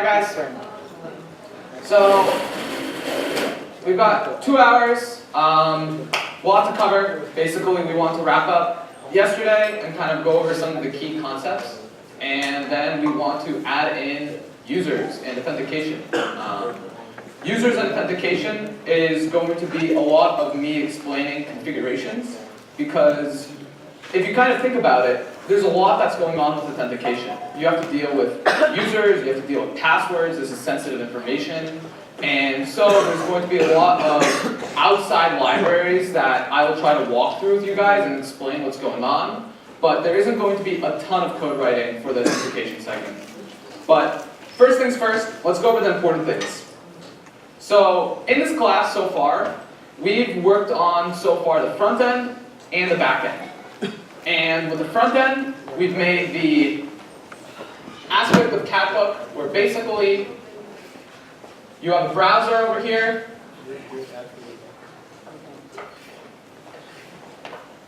Hi guys. So we've got 2 hours, lot to cover. Basically we want to wrap up yesterday and kind of go over some of the key concepts, and then we want to add in users and authentication. Users and authentication is going to be a lot of me explaining configurations, because if you kind of think about it, there's a lot that's going on with authentication. You have to deal with users, you have to deal with passwords, this is sensitive information, and so there's going to be a lot of outside libraries that I will try to walk through with you guys and explain what's going on, but there isn't going to be a ton of code writing for the authentication segment. But first things first, let's go over the important things. So in this class so far, we've worked on so far the front end and the back end. And with the front end, we've made the aspect of Catbook where basically you have a browser over here,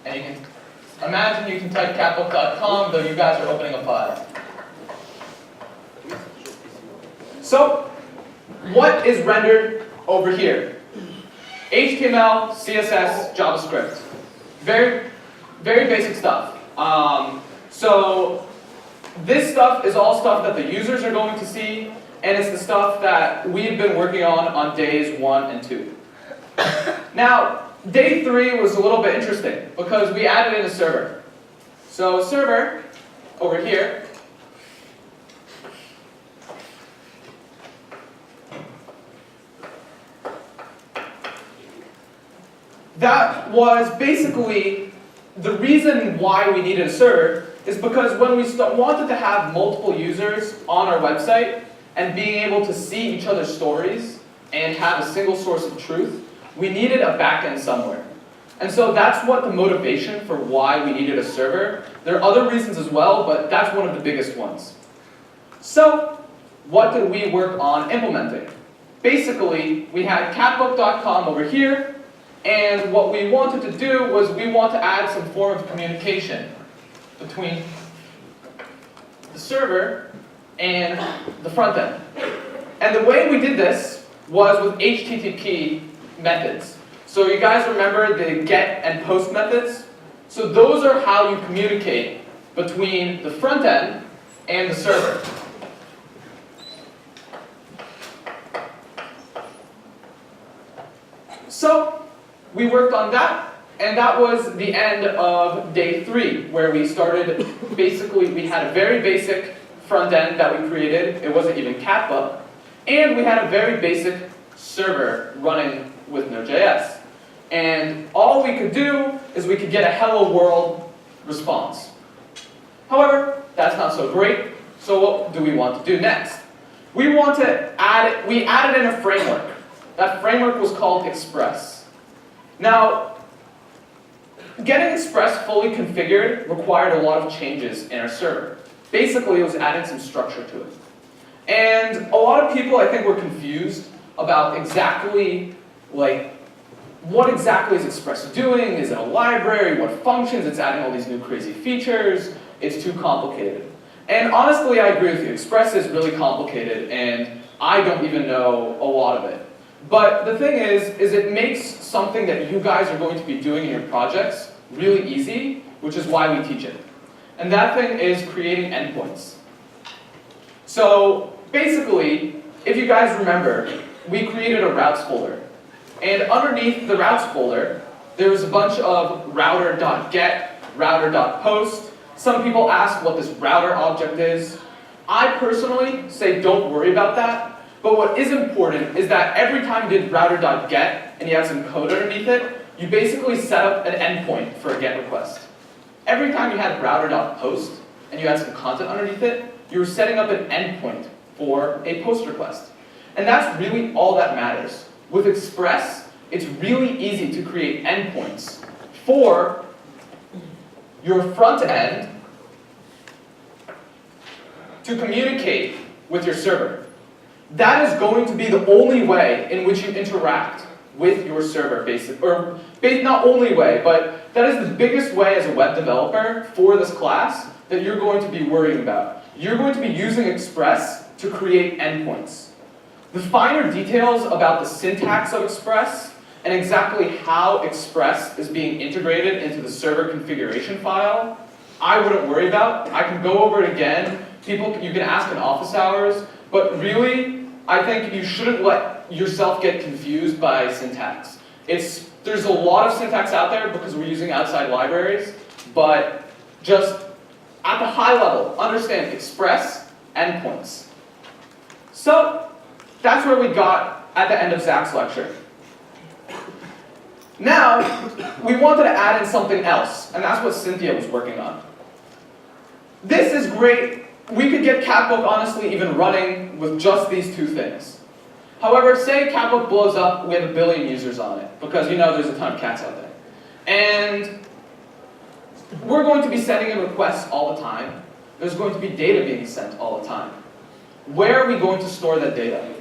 and you can imagine you can type catbook.com, though you guys are opening a file. So what is rendered over here? HTML, CSS, JavaScript. Very basic stuff. So this stuff is all stuff that the users are going to see, and it's the stuff that we've been working on days 1 and 2. Now, day 3 was a little bit interesting because we added in a server. So a server over here that was basically the reason why we needed a server is because when we wanted to have multiple users on our website and being able to see each other's stories and have a single source of truth, we needed a backend somewhere. And so that's what the motivation for why we needed a server. There are other reasons as well, but that's one of the biggest ones. So what did we work on implementing? Basically, we had catbook.com over here, and what we wanted to do was we want to add some form of communication between the server and the front end. And the way we did this was with HTTP methods. So you guys remember the get and post methods? So those are how you communicate between the front end and the server. So we worked on that, and that was the end of day 3, where we started, basically we had a very basic front end that we created. It wasn't even Catbook, and we had a very basic server running with Node.js. And all we could do is we could get a hello world response. However, that's not so great, so what do we want to do next? We added in a framework. That framework was called Express. Now, getting Express fully configured required a lot of changes in our server. Basically, it was adding some structure to it. And a lot of people, I think, were confused about exactly, what exactly is Express doing? Is it a library? What functions? It's adding all these new crazy features. It's too complicated. And honestly, I agree with you. Express is really complicated, and I don't even know a lot of it. But the thing is it makes something that you guys are going to be doing in your projects really easy, which is why we teach it. And that thing is creating endpoints. So basically, if you guys remember, we created a routes folder. And underneath the routes folder, there was a bunch of router.get, router.post. Some people ask what this router object is. I personally say don't worry about that. But what is important is that every time you did router.get and you had some code underneath it, you basically set up an endpoint for a GET request. Every time you had router.post and you had some content underneath it, you were setting up an endpoint for a post request. And that's really all that matters. With Express, it's really easy to create endpoints for your front end to communicate with your server. That is going to be the only way in which you interact with your server, not only way, but that is the biggest way as a web developer for this class that you're going to be worrying about. You're going to be using Express to create endpoints. The finer details about the syntax of Express and exactly how Express is being integrated into the server configuration file, I wouldn't worry about. I can go over it again. You can ask in office hours, but really, I think you shouldn't let yourself get confused by syntax. There's a lot of syntax out there because we're using outside libraries, but just at the high level, understand Express endpoints. So that's where we got at the end of Zach's lecture. Now, we wanted to add in something else, and that's what Cynthia was working on. This is great. We could get Catbook honestly even running with just these two things. However, say Catbook blows up, we have 1 billion users on it, because there's a ton of cats out there. And we're going to be sending in requests all the time. There's going to be data being sent all the time. Where are we going to store that data?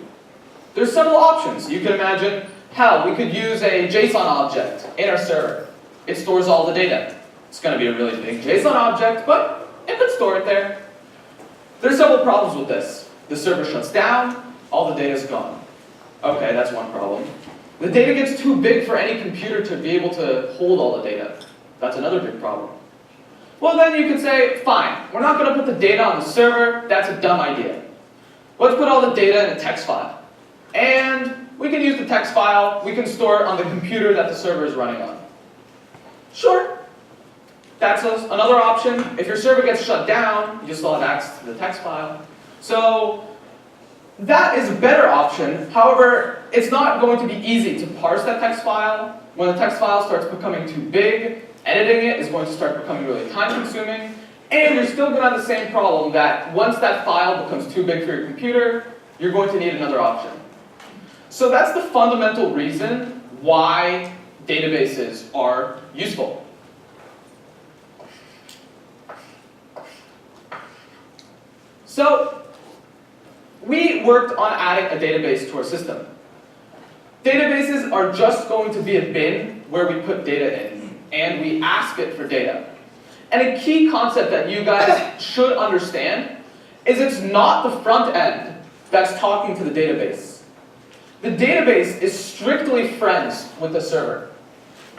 There's several options. You can imagine, hell, we could use a JSON object in our server. It stores all the data. It's going to be a really big JSON object, but it could store it there. There's several problems with this. The server shuts down, all the data is gone. Okay, that's one problem. The data gets too big for any computer to be able to hold all the data. That's another big problem. Well, then you can say, fine, we're not going to put the data on the server. That's a dumb idea. Let's put all the data in a text file. And we can use the text file. We can store it on the computer that the server is running on. Sure. That's another option. If your server gets shut down, you still have access to the text file. So that is a better option. However, it's not going to be easy to parse that text file. When the text file starts becoming too big, editing it is going to start becoming really time-consuming. And you're still going to have the same problem that once that file becomes too big for your computer, you're going to need another option. So that's the fundamental reason why databases are useful. So we worked on adding a database to our system. Databases are just going to be a bin where we put data in, and we ask it for data. And a key concept that you guys should understand is it's not the front end that's talking to the database. The database is strictly friends with the server.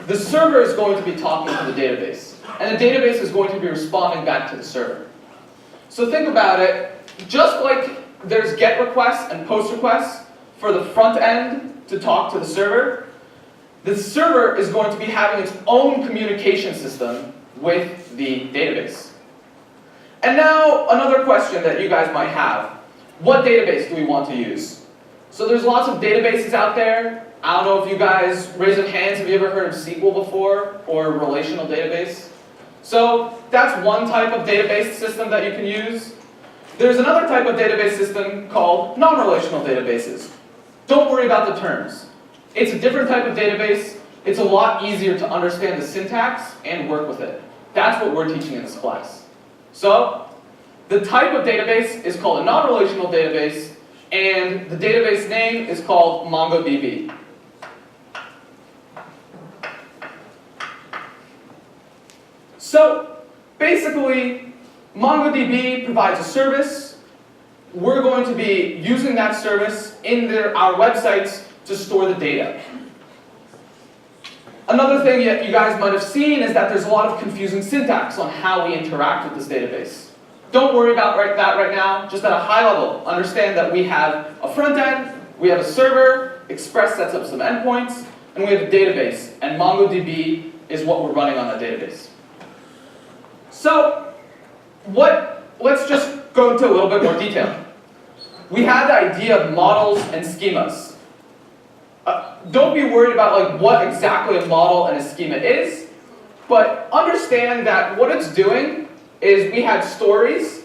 The server is going to be talking to the database, and the database is going to be responding back to the server. So think about it, just like there's GET requests and POST requests for the front end to talk to the server is going to be having its own communication system with the database. And now, another question that you guys might have. What database do we want to use? So there's lots of databases out there. I don't know if you guys, raise of hands, have you ever heard of SQL before, or a relational database? So that's one type of database system that you can use. There's another type of database system called non-relational databases. Don't worry about the terms. It's a different type of database. It's a lot easier to understand the syntax and work with it. That's what we're teaching in this class. So the type of database is called a non-relational database, and the database name is called MongoDB. So basically, MongoDB provides a service. We're going to be using that service in our websites to store the data. Another thing that you guys might have seen is that there's a lot of confusing syntax on how we interact with this database. Don't worry about that right now. Just at a high level, understand that we have a front end, we have a server, Express sets up some endpoints, and we have a database, and MongoDB is what we're running on that database. So, let's just go into a little bit more detail. We had the idea of models and schemas. Don't be worried about what exactly a model and a schema is, but understand that what it's doing is we had stories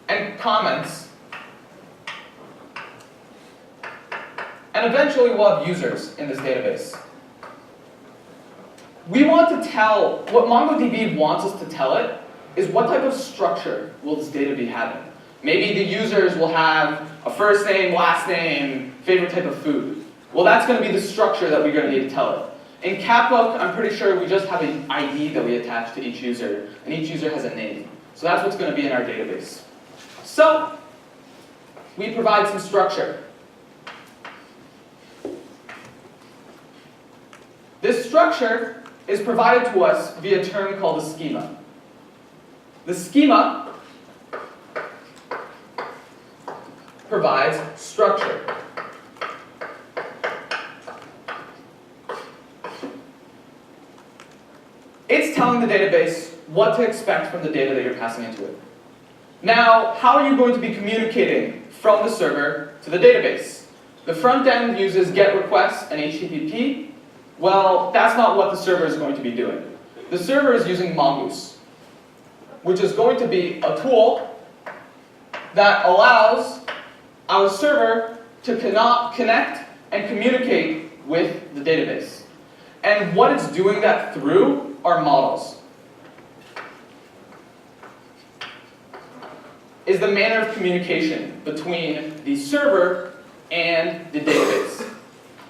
and comments, and eventually we'll have users in this database. We want to tell, what MongoDB wants us to tell it is what type of structure will this data be having. Maybe the users will have a first name, last name, favorite type of food. Well, that's going to be the structure that we're going to need to tell it. In Catbook, I'm pretty sure we just have an ID that we attach to each user, and each user has a name. So that's what's going to be in our database. So, we provide some structure. This structure is provided to us via a term called a schema. The schema provides structure. It's telling the database what to expect from the data that you're passing into it. Now, how are you going to be communicating from the server to the database? The front end uses GET requests and HTTP. Well, that's not what the server is going to be doing. The server is using Mongoose, which is going to be a tool that allows our server to connect and communicate with the database. And what it's doing that through are models. Is the manner of communication between the server and the database.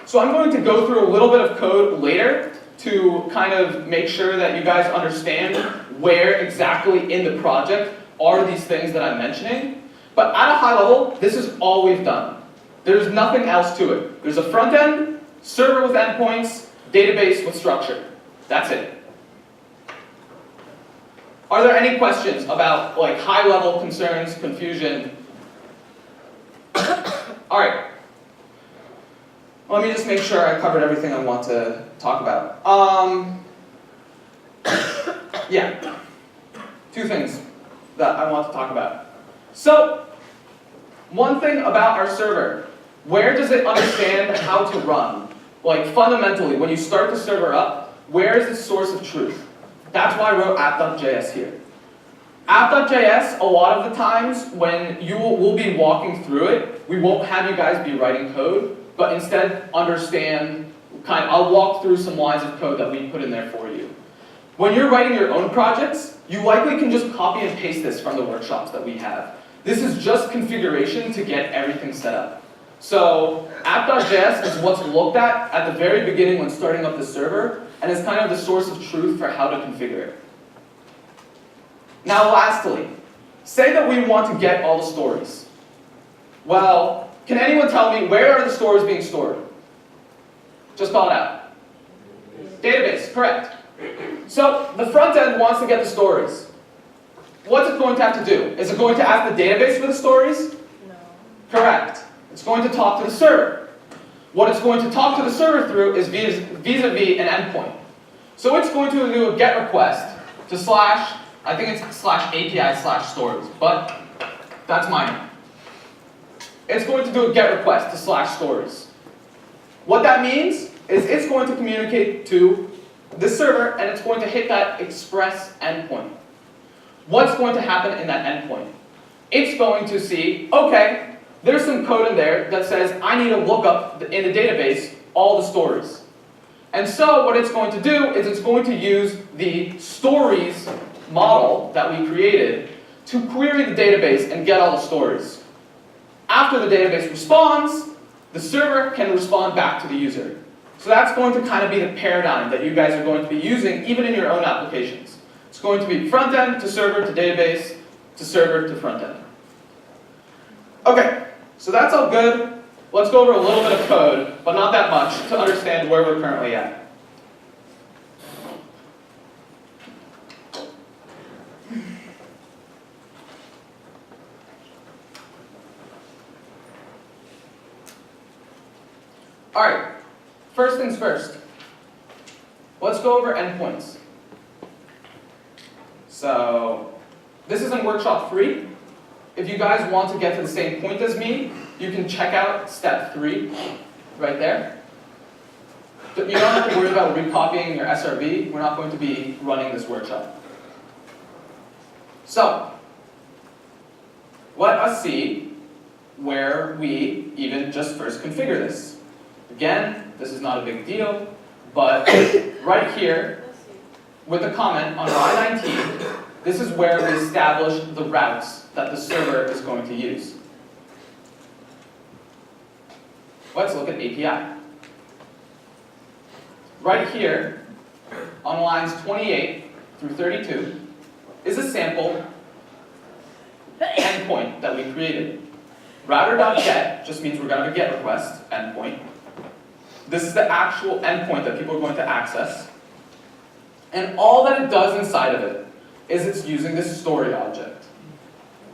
So I'm going to go through a little bit of code later to kind of make sure that you guys understand where exactly in the project are these things that I'm mentioning. But at a high level, this is all we've done. There's nothing else to it. There's a front end, server with endpoints, database with structure. That's it. Are there any questions about like high-level concerns, confusion? All right. Let me just make sure I covered everything I want to talk about. Yeah, two things that I want to talk about. So, one thing about our server, where does it understand how to run? Like fundamentally, when you start the server up, where is the source of truth? That's why I wrote app.js here. App.js, a lot of the times when we'll be walking through it, we won't have you guys be writing code, but instead understand, I'll walk through some lines of code that we put in there for you. When you're writing your own projects, you likely can just copy and paste this from the workshops that we have. This is just configuration to get everything set up. So app.js is what's looked at the very beginning when starting up the server, and is kind of the source of truth for how to configure it. Now lastly, say that we want to get all the stories. Well, can anyone tell me where are the stories being stored? Just call it out. Database, correct. So the front end wants to get the stories. What's it going to have to do? Is it going to ask the database for the stories? No. Correct. It's going to talk to the server. What it's going to talk to the server through is vis-a-vis an endpoint. So it's going to do a GET request to slash, I think it's slash API slash stories, but that's minor. It's going to do a GET request to slash stories. What that means is it's going to communicate to the server and it's going to hit that express endpoint. What's going to happen in that endpoint? It's going to see, okay, there's some code in there that says I need to look up in the database all the stories. And so what it's going to do is it's going to use the stories model that we created to query the database and get all the stories. After the database responds, the server can respond back to the user. So that's going to kind of be the paradigm that you guys are going to be using even in your own applications. It's going to be front end to server to database to server to front end. Okay, so that's all good. Let's go over a little bit of code, but not that much, to understand where we're currently at. All right, first things first. Let's go over endpoints. So, this is in workshop 3. If you guys want to get to the same point as me, you can check out step 3 right there. You don't have to worry about recopying your SRV. We're not going to be running this workshop. So, let us see where we even just first configure this. Again, this is not a big deal, but right here, with the comment on line 19, this is where we establish the routes that the server is going to use. Let's look at API. Right here, on lines 28 through 32, is a sample endpoint that we created. Router.get just means we're going to have a GET request endpoint. This is the actual endpoint that people are going to access. And all that it does inside of it is it's using this story object.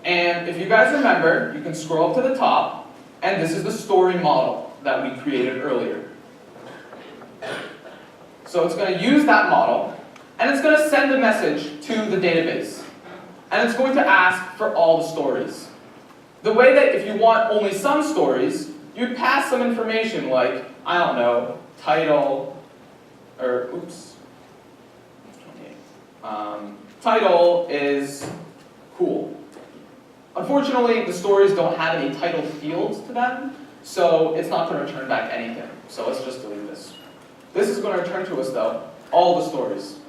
And if you guys remember, you can scroll up to the top, and this is the story model that we created earlier. So it's going to use that model, and it's going to send a message to the database. And it's going to ask for all the stories. The way that if you want only some stories, you'd pass some information like, I don't know, title, or oops, title is cool. Unfortunately, the stories don't have any title fields to them, so it's not going to return back anything. So let's just delete this. This is going to return to us, though, all the stories.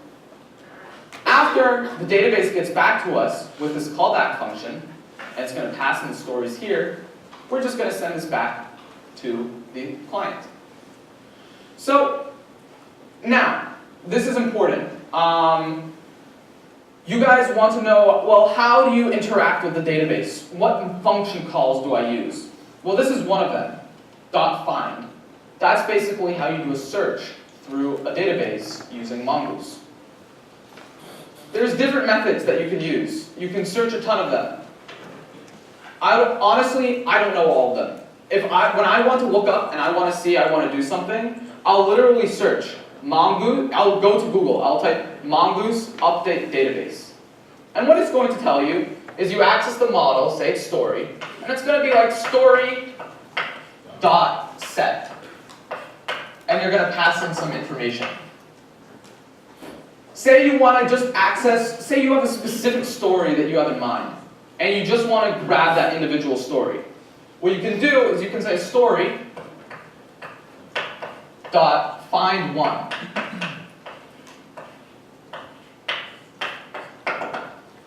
After the database gets back to us with this callback function, and it's going to pass in the stories here, we're just going to send this back to the client. So now, this is important. You guys want to know, well, how do you interact with the database? What function calls do I use? Well, this is one of them, .find. That's basically how you do a search through a database using Mongoose. There's different methods that you can use. You can search a ton of them. Honestly, I don't know all of them. When I want to look up and I want to do something, I'll literally search Mongoose. I'll go to Google. I'll type Mongoose update database. And what it's going to tell you is you access the model, say it's story, and it's going to be like story dot set. And you're going to pass in some information. Say you want to just access, say you have a specific story that you have in mind, and you just want to grab that individual story. What you can do is you can say story dot find one.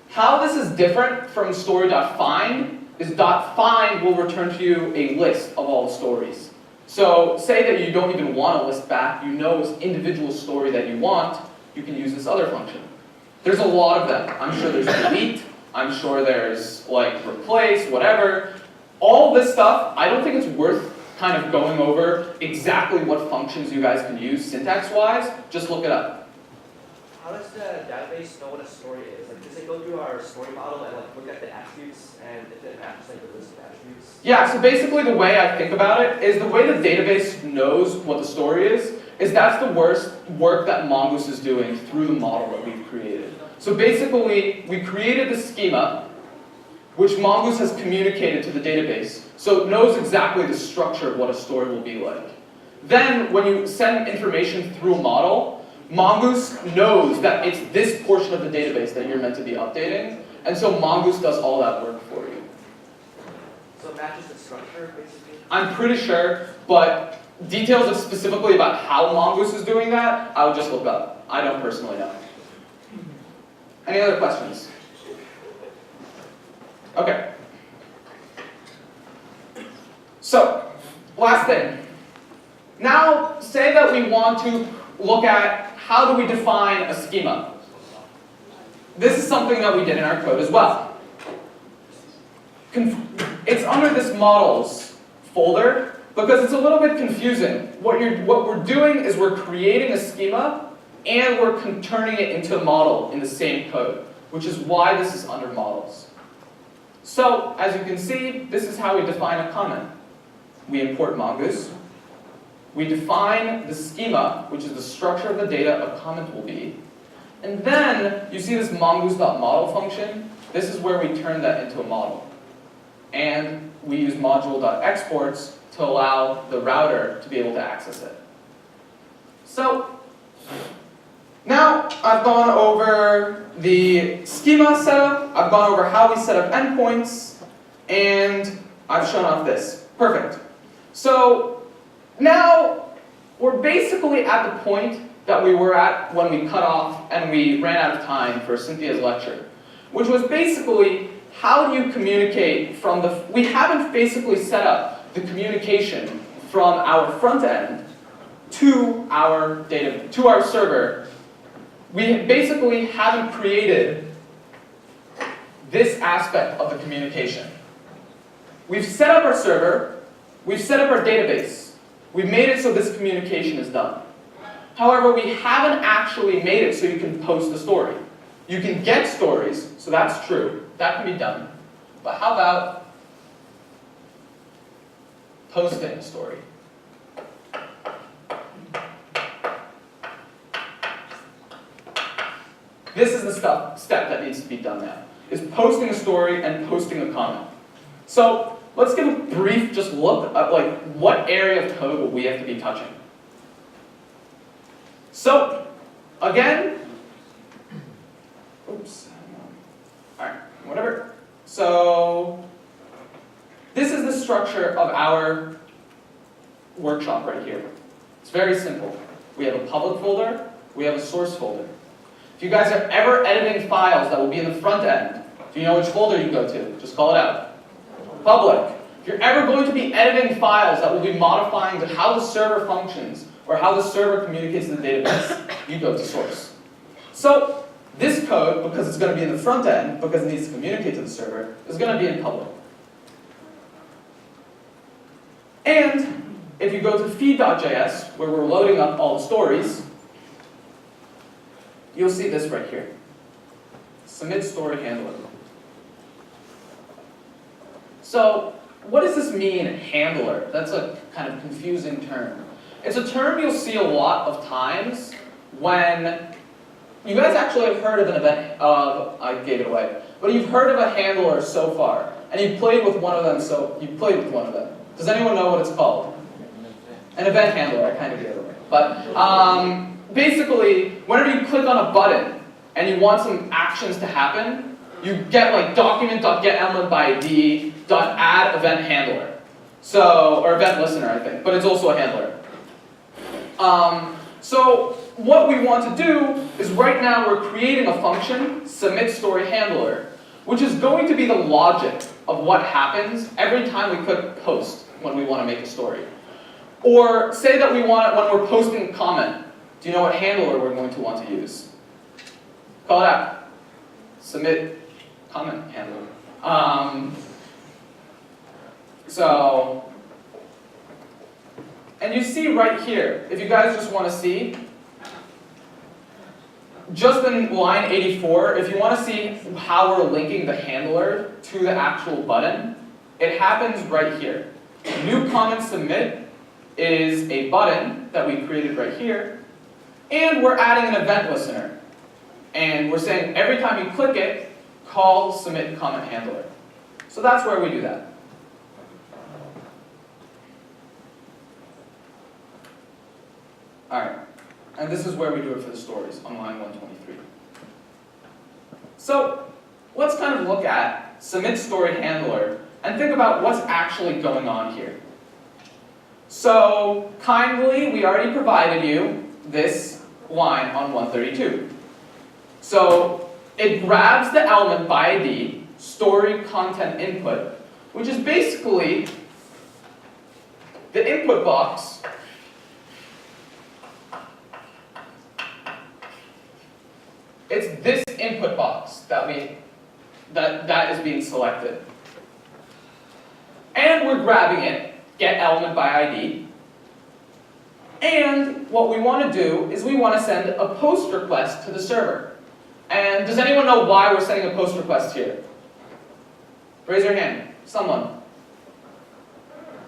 How this is different from story.find is .find will return to you a list of all the stories. So say that you don't even want a list back, you know this individual story that you want, you can use this other function. There's a lot of them. I'm sure there's delete, I'm sure there's like replace, whatever. All this stuff, I don't think it's worth kind of going over exactly what functions you guys can use syntax-wise. Just look it up. How does the database know what a story is? Like, does it go through our story model and like look at the attributes, and if it matches like the list of attributes? Yeah, so basically the way I think about it is the way the database knows what the story is that's the worst work that Mongoose is doing through the model that we've created. So basically, we created the schema, which Mongoose has communicated to the database, so it knows exactly the structure of what a story will be like. Then, when you send information through a model, Mongoose knows that it's this portion of the database that you're meant to be updating, and so Mongoose does all that work for you. So it matches the structure, basically? I'm pretty sure, but details of specifically about how Mongoose is doing that, I would just look up. I don't personally know. Any other questions? Okay. So, last thing. Now, say that we want to look at how do we define a schema. This is something that we did in our code as well. It's under this models folder because it's a little bit confusing. What we're doing is we're creating a schema and we're turning it into a model in the same code, which is why this is under models. So, as you can see, this is how we define a comment. We import Mongoose. We define the schema, which is the structure of the data a comment will be. And then, you see this mongoose.model function? This is where we turn that into a model. And we use module.exports to allow the router to be able to access it. So, now I've gone over the schema setup, I've gone over how we set up endpoints, and I've shown off this. Perfect. So now we're basically at the point that we were at when we cut off and we ran out of time for Cynthia's lecture, which was basically how do you communicate from the, we haven't basically set up the communication from our front end to our data, to our server. We basically haven't created this aspect of the communication. We've set up our server, we've set up our database, we've made it so this communication is done. However, we haven't actually made it so you can post a story. You can get stories, so that's true, that can be done. But how about posting a story? This is the step that needs to be done now, is posting a story and posting a comment. So let's give a brief just look at like what area of code will we have to be touching. So again, oops, all right, whatever. So this is the structure of our workshop right here. It's very simple. We have a public folder, we have a source folder. If you guys are ever editing files that will be in the front end, do you know which folder you go to? Just call it out. Public. If you're ever going to be editing files that will be modifying to how the server functions or how the server communicates to the database, you go to source. So this code, because it's going to be in the front end, because it needs to communicate to the server, is going to be in public. And if you go to feed.js, where we're loading up all the stories, you'll see this right here. Submit story handler. So what does this mean, handler? That's a kind of confusing term. It's a term you'll see a lot of times when you guys actually have heard of an event, I gave it away, but you've heard of a handler so far, and you've played with one of them, Does anyone know what it's called? An event handler, I kind of gave it away. But basically, whenever you click on a button and you want some actions to happen, you get like document.getElementById.add event handler. So, or event listener, I think, but it's also a handler. So what we want to do is right now we're creating a function, submit story handler, which is going to be the logic of what happens every time we click post when we want to make a story. Or say that we want it when we're posting a comment. Do you know what handler we're going to want to use? Call it out. Submit comment handler. And you see right here, if you guys just want to see, just in line 84, if you want to see how we're linking the handler to the actual button, it happens right here. New comment submit is a button that we created right here, and we're adding an event listener. And we're saying every time you click it, call submit comment handler. So that's where we do that. Alright, and this is where we do it for the stories on line 123. So let's kind of look at submit story handler and think about what's actually going on here. So kindly, we already provided you this line on 132. So it grabs the element by ID, story content input, which is basically the input box It's this input box that is being selected. And we're grabbing it, get element by ID. And what we want to do is we want to send a post request to the server. And does anyone know why we're sending a post request here? Raise your hand. Someone.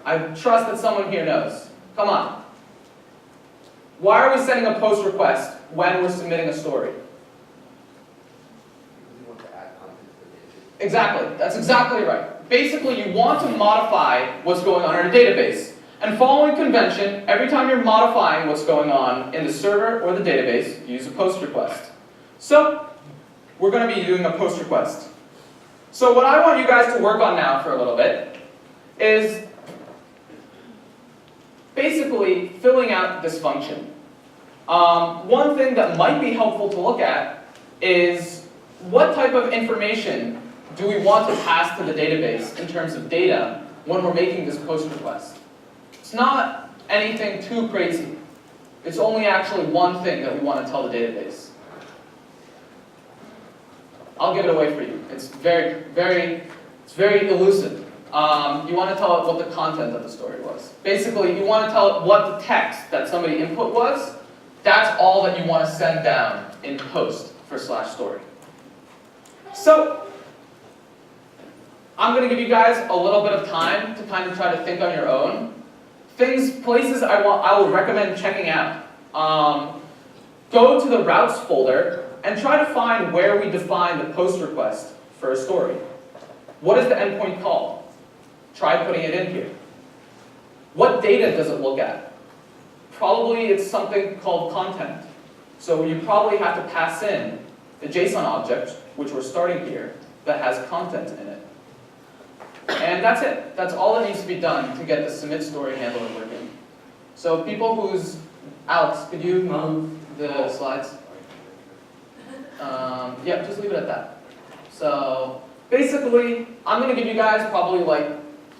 I trust that someone here knows. Come on. Why are we sending a post request when we're submitting a story? Exactly. That's exactly right. Basically, you want to modify what's going on in a database. And following convention, every time you're modifying what's going on in the server or the database, use a post request. So, we're going to be doing a post request. So what I want you guys to work on now for a little bit is basically filling out this function. One thing that might be helpful to look at is what type of information do we want to pass to the database in terms of data when we're making this post request. It's not anything too crazy. It's only actually one thing that we want to tell the database. I'll give it away for you. It's it's very elusive. You want to tell it what the content of the story was. Basically, you want to tell it what the text that somebody input was. That's all that you want to send down in post for /story. So, I'm going to give you guys a little bit of time to kind of try to think on your own. Places I will recommend checking out. Go to the routes folder and try to find where we define the post request for a story. What is the endpoint called? Try putting it in here. What data does it look at? Probably it's something called content. So you probably have to pass in the JSON object, which we're starting here, that has content in it. And that's it. That's all that needs to be done to get the submit story handler working. So people who's... Alex, could you move the slides? Yeah, just leave it at that. So basically, I'm going to give you guys probably like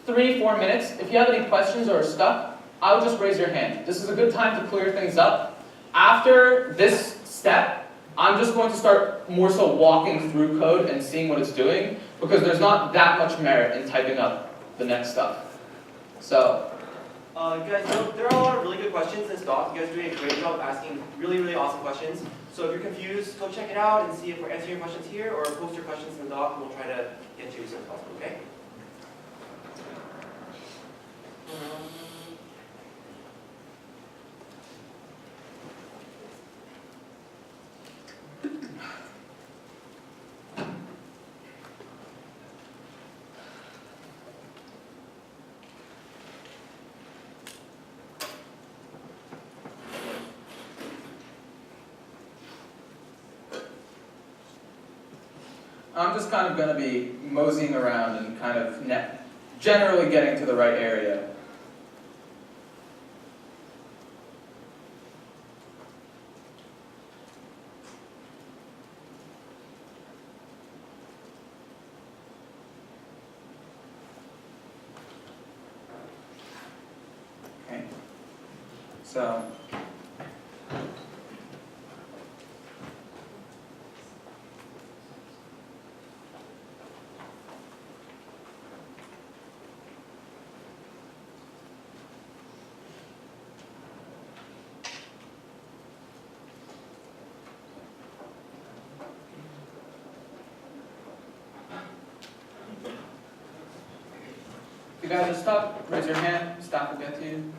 3-4 minutes. If you have any questions or are stuck, I'll just raise your hand. This is a good time to clear things up. After this step, I'm just going to start more so walking through code and seeing what it's doing, because there's not that much merit in typing up the next stuff. So, guys, there are a lot of really good questions in this doc. You guys are doing a great job of asking really, really awesome questions. So if you're confused, go check it out and see if we're answering your questions here, or post your questions in the doc, and we'll try to get to you as soon as possible, okay? I'm just kind of going to be moseying around and kind of generally getting to the right area. Okay. So, if you guys are stuck, raise your hand, staff will get to you.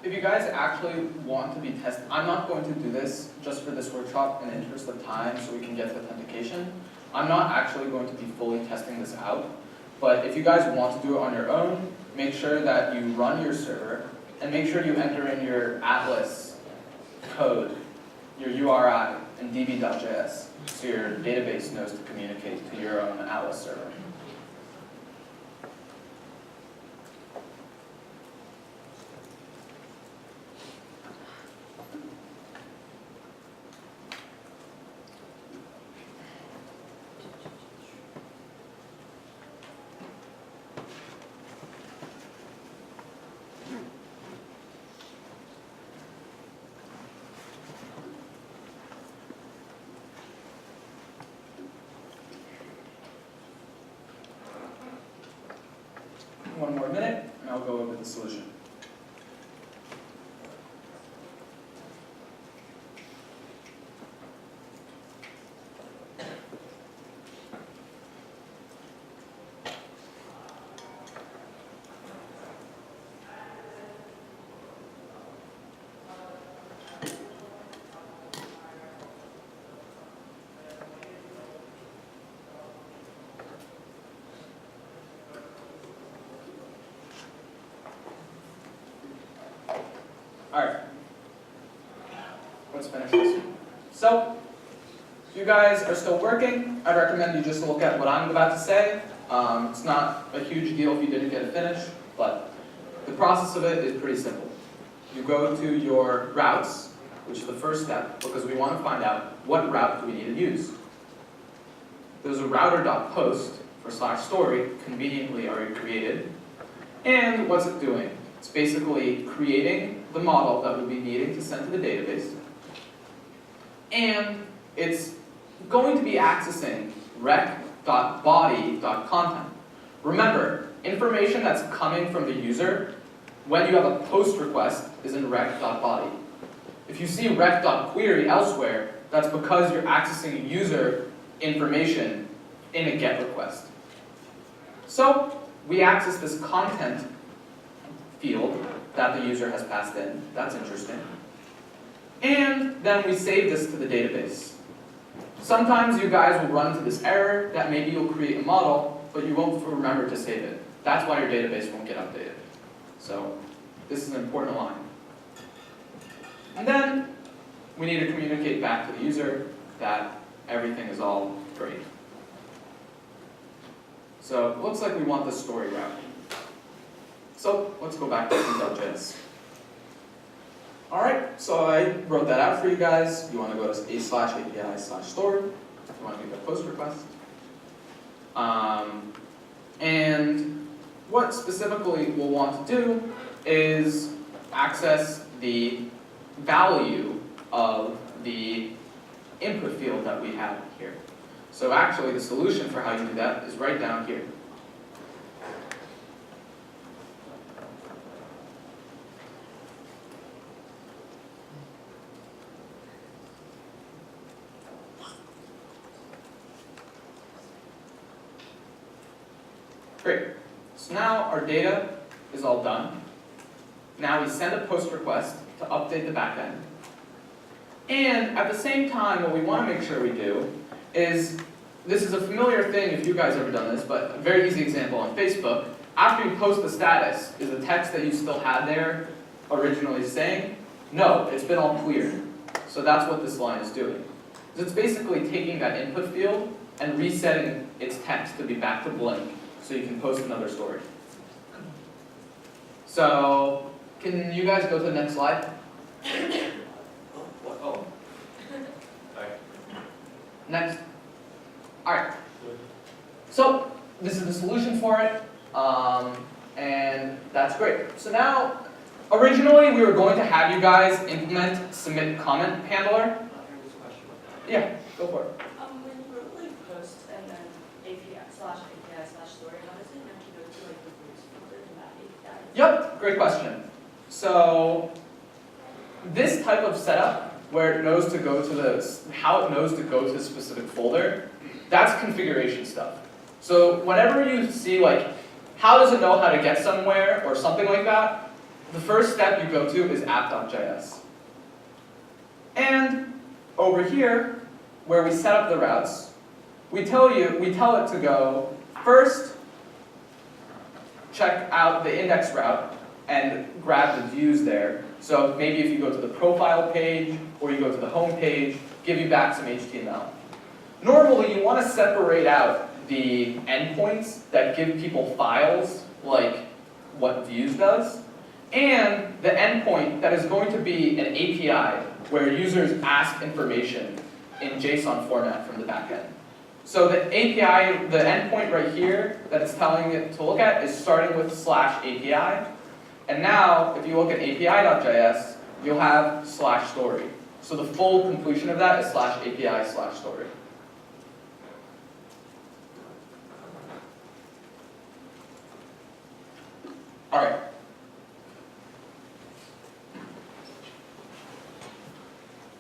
If you guys actually want to be tested, I'm not going to do this just for this workshop in the interest of time so we can get to authentication. I'm not actually going to be fully testing this out, but if you guys want to do it on your own, make sure that you run your server and make sure you enter in your Atlas code, your URI, and db.js so your database knows to communicate to your own Atlas server. one more minute, and I'll go over the solution. Alright, let's finish this. So, if you guys are still working, I'd recommend you just look at what I'm about to say. It's not a huge deal if you didn't get it finished, but the process of it is pretty simple. You go to your routes, which is the first step, because we want to find out what route do we need to use. There's a router.post for /story, conveniently already created. And what's it doing? It's basically creating the model that we'll be needing to send to the database. And it's going to be accessing rec.body.content. Remember, information that's coming from the user when you have a post request is in rec.body. If you see rec.query elsewhere, that's because you're accessing user information in a GET request. So we access this content field that the user has passed in. That's interesting. And then we save this to the database. Sometimes you guys will run into this error that maybe you'll create a model, but you won't remember to save it. That's why your database won't get updated. So this is an important line. And then we need to communicate back to the user that everything is all great. So it looks like we want the story route. So let's go back to detail.js. Alright, so I wrote that out for you guys. You want to go to a/API/story. You want to make a post request. And what specifically we'll want to do is access the value of the input field that we have here. So actually the solution for how you do that is right down here. Great. So now our data is all done. Now we send a post request to update the backend. And at the same time, what we want to make sure we do is, this is a familiar thing if you guys have ever done this, but a very easy example on Facebook. After you post the status, is the text that you still had there originally saying? No, it's been all cleared. So that's what this line is doing. It's basically taking that input field and resetting its text to be back to blank so you can post another story. So, can you guys go to the next slide? What? Oh. Sorry. Next. Alright. So, this is the solution for it, and that's great. So now, originally we were going to have you guys implement submit comment handler. Here's a question about that. Yeah, go for it. When you wrote like post and then API/story, how does it actually go to like the root folder in that API? Yep, great question. So, this type of setup, where it knows to go to how it knows to go to a specific folder, that's configuration stuff. So whenever you see like, how does it know how to get somewhere or something like that, the first step you go to is app.js. And over here, where we set up the routes, we tell it to go first, check out the index route and grab the views there. So maybe if you go to the profile page or you go to the home page, give you back some HTML. Normally, you want to separate out the endpoints that give people files, like what views does, and the endpoint that is going to be an API where users ask information in JSON format from the backend. So the API, the endpoint right here that it's telling it to look at is starting with /API. And now, if you look at API.js, you'll have /story. So the full completion of that is /API/story. All right.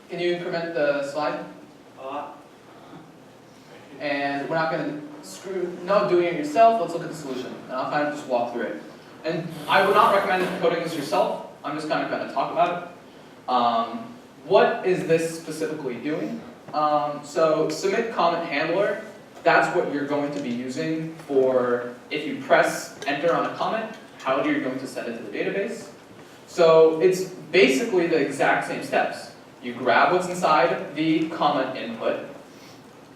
Can you increment the slide? And we're not going to no doing it yourself. Let's look at the solution, and I'll kind of just walk through it. And I would not recommend coding this yourself. I'm just kind of going to talk about it. What is this specifically doing? So submit comment handler, that's what you're going to be using for if you press enter on a comment, how you're going to send it to the database. So it's basically the exact same steps. You grab what's inside the comment input,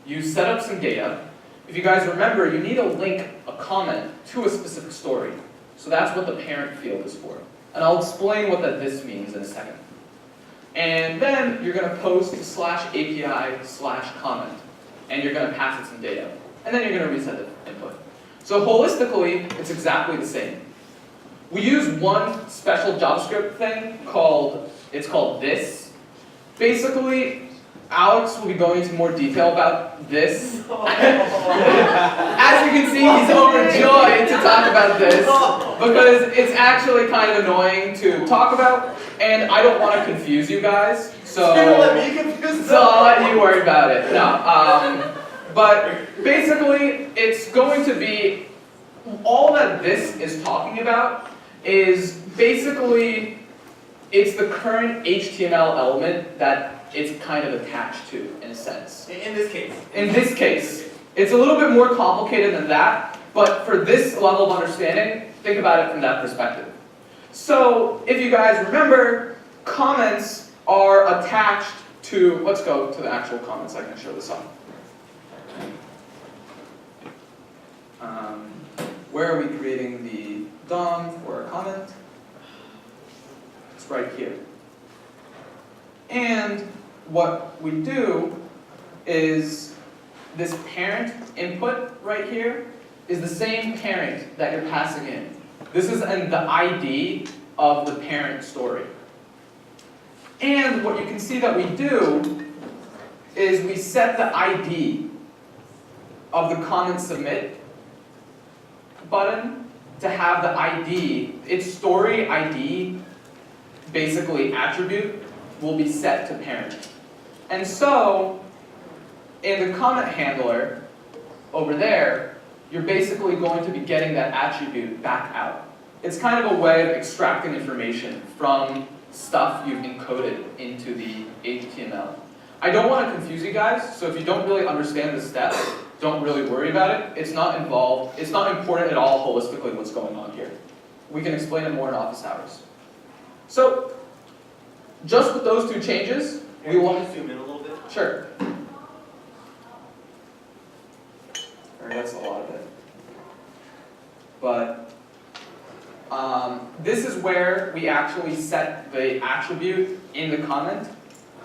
you set up some data. If you guys remember, you need to link a comment to a specific story. So that's what the parent field is for. And I'll explain what this means in a second. And then you're going to post /API/comment. And you're going to pass it some data. And then you're going to reset the input. So holistically, it's exactly the same. We use one special JavaScript thing called this. Basically, Alex will be going into more detail about this. As you can see, he's overjoyed to talk about this because it's actually kind of annoying to talk about, and I don't want to confuse you guys, so let me confuse so I'll let you worry about it. No, but basically, it's going to be all that this is talking about is basically it's the current HTML element that it's kind of attached to, in a sense. In this case. In this case. It's a little bit more complicated than that, but for this level of understanding, think about it from that perspective. So, if you guys remember, comments are attached to, let's go to the actual comments, I can show this off. Where are we creating the DOM for a comment? It's right here. And what we do is this parent input right here is the same parent that you're passing in. This is in the ID of the parent story. And what you can see that we do is we set the ID of the comment submit button to have the ID, its story ID, basically attribute, will be set to parent. And so, in the comment handler, over there, you're basically going to be getting that attribute back out. It's kind of a way of extracting information from stuff you've encoded into the HTML. I don't want to confuse you guys, so if you don't really understand the steps, don't really worry about it. It's not involved, it's not important at all holistically what's going on here. We can explain it more in office hours. So, just with those two changes, we want to zoom in a little bit. Sure. That's a lot of it. But this is where we actually set the attribute in the comment.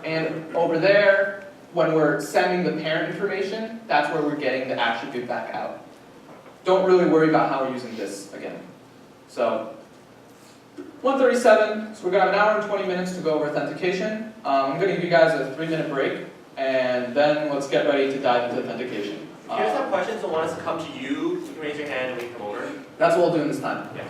And over there, when we're sending the parent information, that's where we're getting the attribute back out. Don't really worry about how we're using this again. So, 1:37, so we're going to have an hour and 20 minutes to go over authentication. I'm going to give you guys a 3-minute break, and then let's get ready to dive into authentication. If you guys have questions and want us to come to you, you can raise your hand and we can come over. That's what we'll do in this time. Yeah.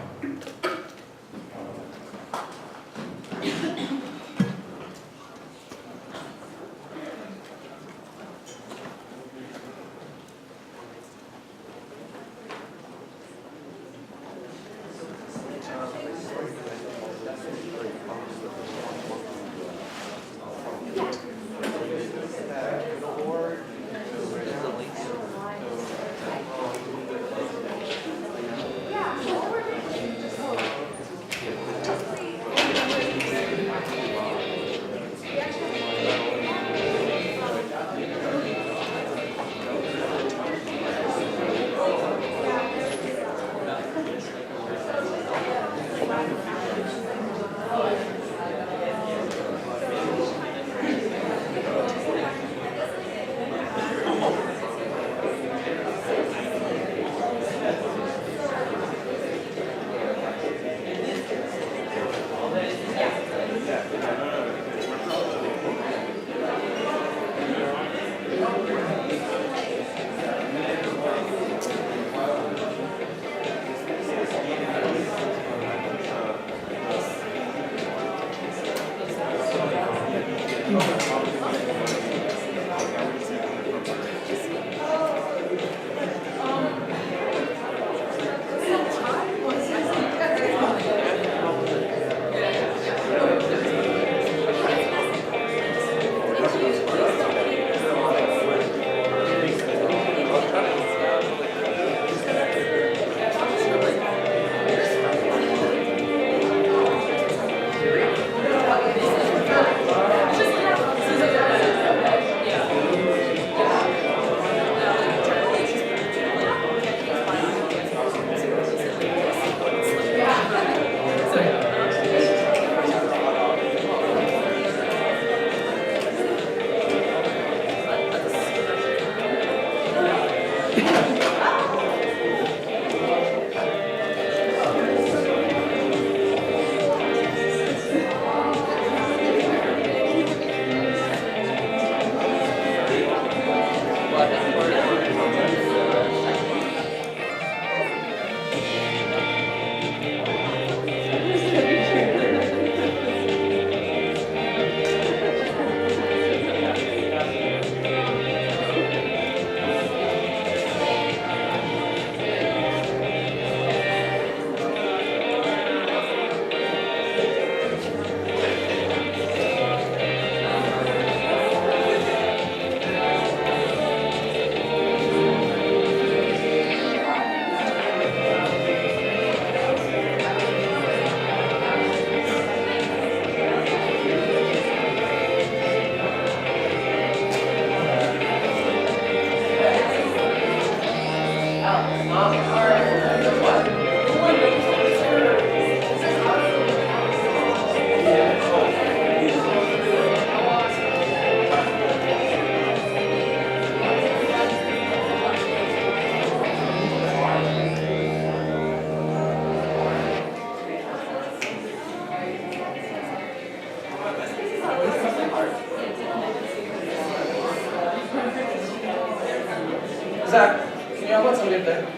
Zach, can you help us somebody up there?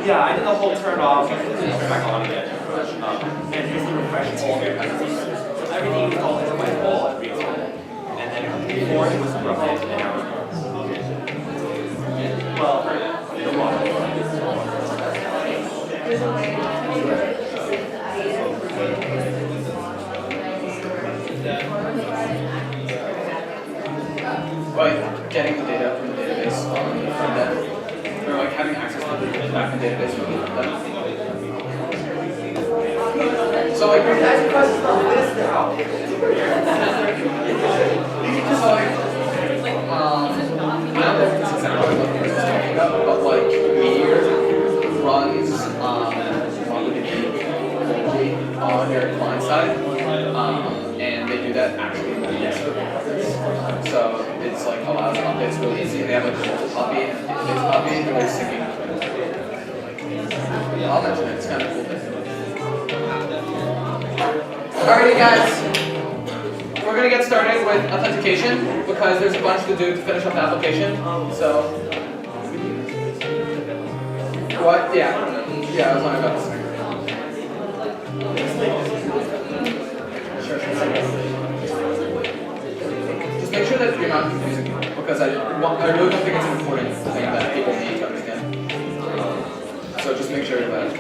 Yeah, I did the whole turn off and back on again. And basically refresh all of your parentheses. So everything is all into my wall at real time. And then before it was corrupted and now it's well, the Like getting the data from the database on the front end, or like having access to the backend database from the front end. So like, so I don't know if this is exactly what you're talking about, but like Meteor runs MongoDB on your client side, and they do that actually in the desktop updates. So it's like allows updates really easy. They have like a multi copy and a database copy, and they're syncing. I'll mention it. It's kind of cool. Alrighty, guys. We're gonna get started with authentication because there's a bunch to do to finish up the application. So, what? Yeah, I was talking about this. Sure. Just make sure that you're not confusing people because I really don't think it's an important thing that people need to understand. So just make sure that.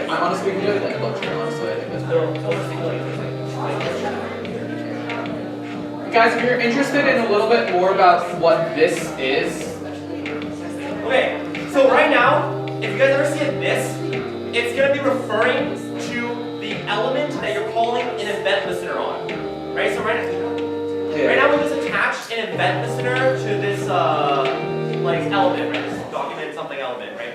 I honestly can do it at lecture, honestly, I think that's better. Guys, if you're interested in a little bit more about what this is. Okay, so right now, if you guys ever see this, it's going to be referring to the element that you're calling an event listener on. Right? So right now we just attached an event listener to this like element, right? This document something element, right?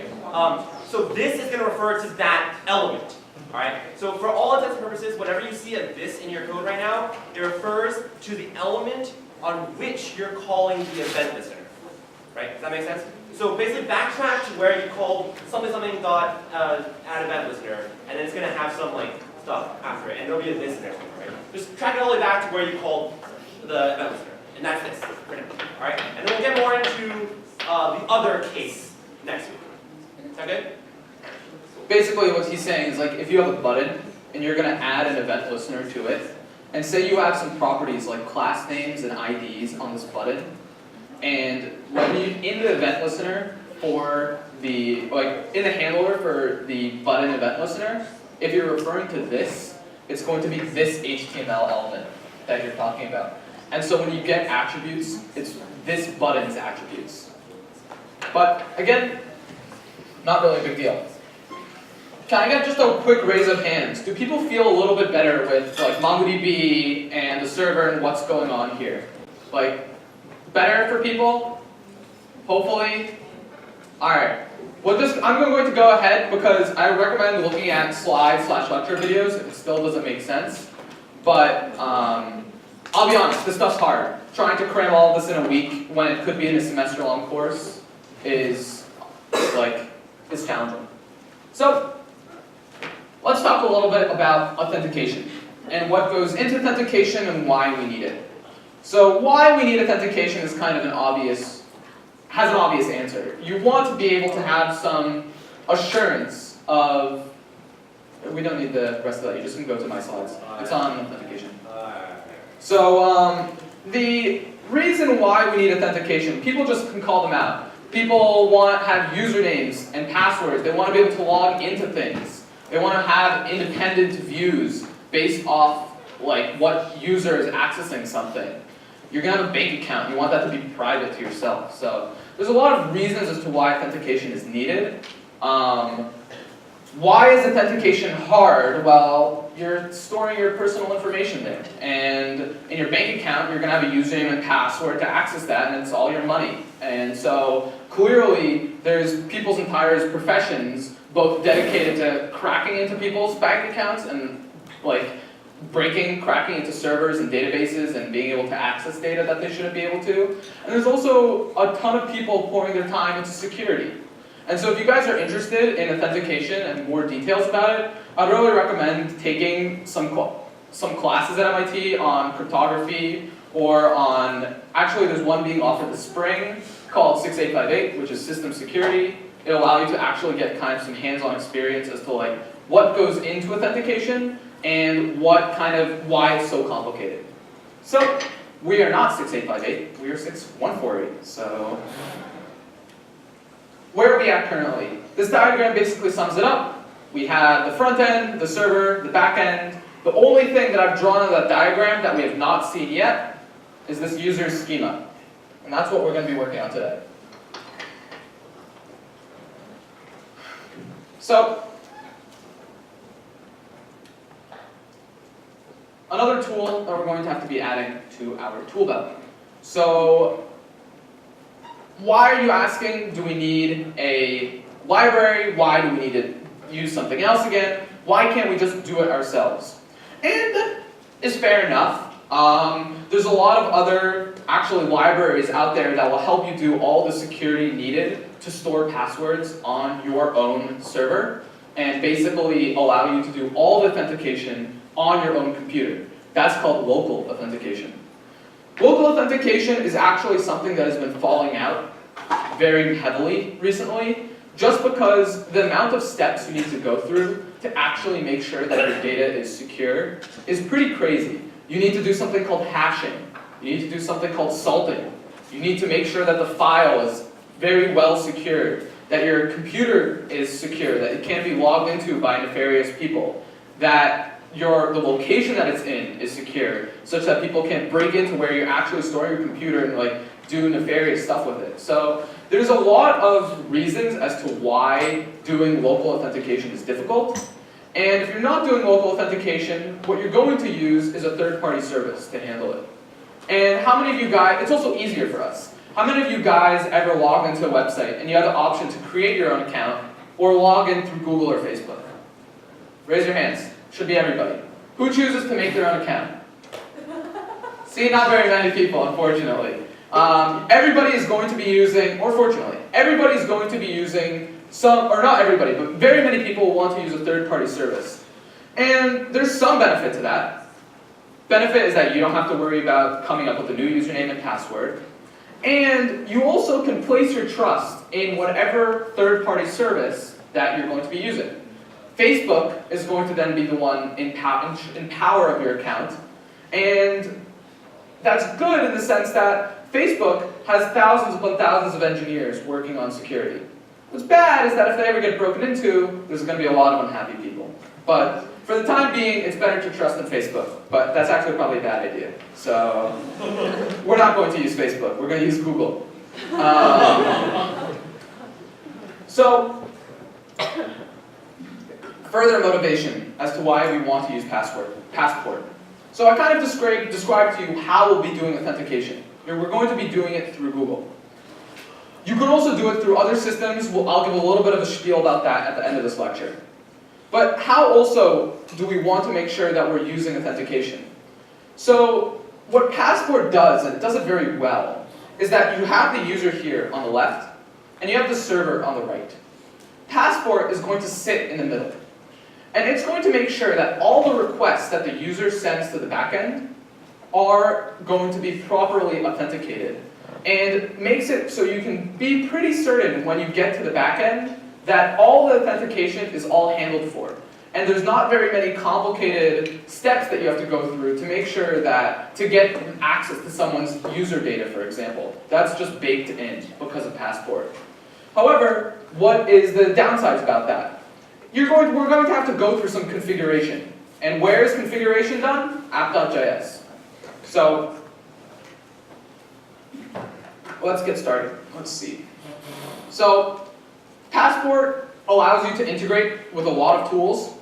So this is going to refer to that element. Alright? So for all intents and purposes, whenever you see a this in your code right now, it refers to the element on which you're calling the event listener. Right? Does that make sense? So basically backtrack to where you called something dot add event listener, and then it's going to have some like stuff after it, and there'll be a this in there somewhere, right? Just track it all the way back to where you called the event listener, and that's this. Alright? And then we'll get more into the other case next week. Sound good? Basically what he's saying is like if you have a button and you're going to add an event listener to it, and say you have some properties like class names and IDs on this button, and when you in the event listener for the in the handler for the button event listener, if you're referring to this, it's going to be this HTML element that you're talking about. And so when you get attributes, it's this button's attributes. But again, not really a big deal. Can I get just a quick raise of hands? Do people feel a little bit better with like MongoDB and the server and what's going on here? Like, better for people? Hopefully? Alright. I'm going to go ahead because I recommend looking at slide/lecture videos if it still doesn't make sense. But I'll be honest, this stuff's hard. Trying to cram all of this in a week when it could be in a semester-long course is challenging. So, let's talk a little bit about authentication and what goes into authentication and why we need it. So why we need authentication is kind of has an obvious answer. You want to be able to have some assurance of, we don't need the rest of that, you just can go to my slides. It's on authentication. So the reason why we need authentication, people just can call them out. People have usernames and passwords. They want to be able to log into things. They want to have independent views based off like what user is accessing something. You're going to have a bank account. You want that to be private to yourself. So there's a lot of reasons as to why authentication is needed. Why is authentication hard? Well, you're storing your personal information there. And in your bank account, you're going to have a username and password to access that, and it's all your money. And so clearly, there's people's entire professions both dedicated to cracking into people's bank accounts and like cracking into servers and databases and being able to access data that they shouldn't be able to. And there's also a ton of people pouring their time into security. And so if you guys are interested in authentication and more details about it, I'd really recommend taking some classes at MIT on cryptography or on, actually there's one being offered this spring called 6858, which is system security. It'll allow you to actually get kind of some hands-on experience as to like what goes into authentication and why it's so complicated. So, we are not 6858, we are 6148, so where are we at currently? This diagram basically sums it up. We have the front end, the server, the back end. The only thing that I've drawn on that diagram that we have not seen yet is this user's schema. And that's what we're going to be working on today. So, another tool that we're going to have to be adding to our tool belt. So, why are you asking, do we need a library? Why do we need to use something else again? Why can't we just do it ourselves? And that is fair enough. There's a lot of other libraries out there that will help you do all the security needed to store passwords on your own server and basically allow you to do all the authentication on your own computer. That's called local authentication. Local authentication is actually something that has been falling out very heavily recently, just because the amount of steps you need to go through to actually make sure that your data is secure is pretty crazy. You need to do something called hashing. You need to do something called salting. You need to make sure that the file is very well secured, that your computer is secure, that it can't be logged into by nefarious people, that the location that it's in is secure, such that people can't break into where you're actually storing your computer and do nefarious stuff with it. So there's a lot of reasons as to why doing local authentication is difficult. And if you're not doing local authentication, what you're going to use is a third-party service to handle it. And how many of you guys, it's also easier for us. How many of you guys ever log into a website and you have the option to create your own account or log in through Google or Facebook? Raise your hands. Should be everybody. Who chooses to make their own account? See, not very many people, unfortunately. Everybody is going to be using, or fortunately, everybody is going to be using or not everybody, but very many people will want to use a third-party service. And there's some benefit to that. Benefit is that you don't have to worry about coming up with a new username and password. And you also can place your trust in whatever third-party service that you're going to be using. Facebook is going to then be the one in power of your account. And that's good in the sense that Facebook has thousands upon thousands of engineers working on security. What's bad is that if they ever get broken into, there's going to be a lot of unhappy people. But for the time being, it's better to trust in Facebook. But that's actually probably a bad idea. So we're not going to use Facebook. We're going to use Google. So, further motivation as to why we want to use Passport. So I kind of described to you how we'll be doing authentication. We're going to be doing it through Google. You can also do it through other systems. I'll give a little bit of a spiel about that at the end of this lecture. But how also do we want to make sure that we're using authentication? So what Passport does, and it does it very well, is that you have the user here on the left, and you have the server on the right. Passport is going to sit in the middle. And it's going to make sure that all the requests that the user sends to the backend are going to be properly authenticated. And makes it so you can be pretty certain when you get to the backend that all the authentication is all handled for. And there's not very many complicated steps that you have to go through to make sure that, to get access to someone's user data, for example. That's just baked in because of Passport. However, what is the downsides about that? We're going to have to go through some configuration. And where is configuration done? App.js. So, let's get started. Let's see. So, Passport allows you to integrate with a lot of tools.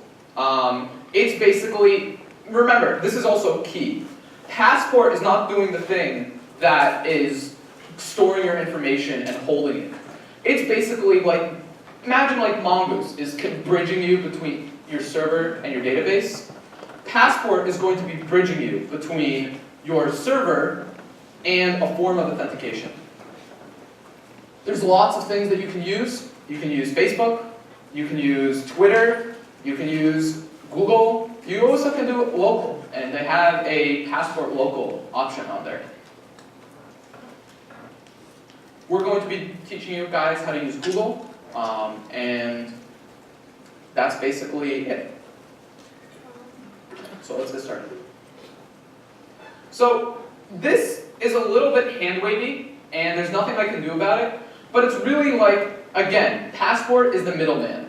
It's basically, remember, this is also key. Passport is not doing the thing that is storing your information and holding it. It's basically like, imagine like Mongoose is bridging you between your server and your database. Passport is going to be bridging you between your server and a form of authentication. There's lots of things that you can use. You can use Facebook, you can use Twitter, you can use Google. You also can do it local, and they have a Passport local option on there. We're going to be teaching you guys how to use Google, and that's basically it. So let's get started. So this is a little bit hand-wavy, and there's nothing I can do about it, but it's really like, again, Passport is the middleman.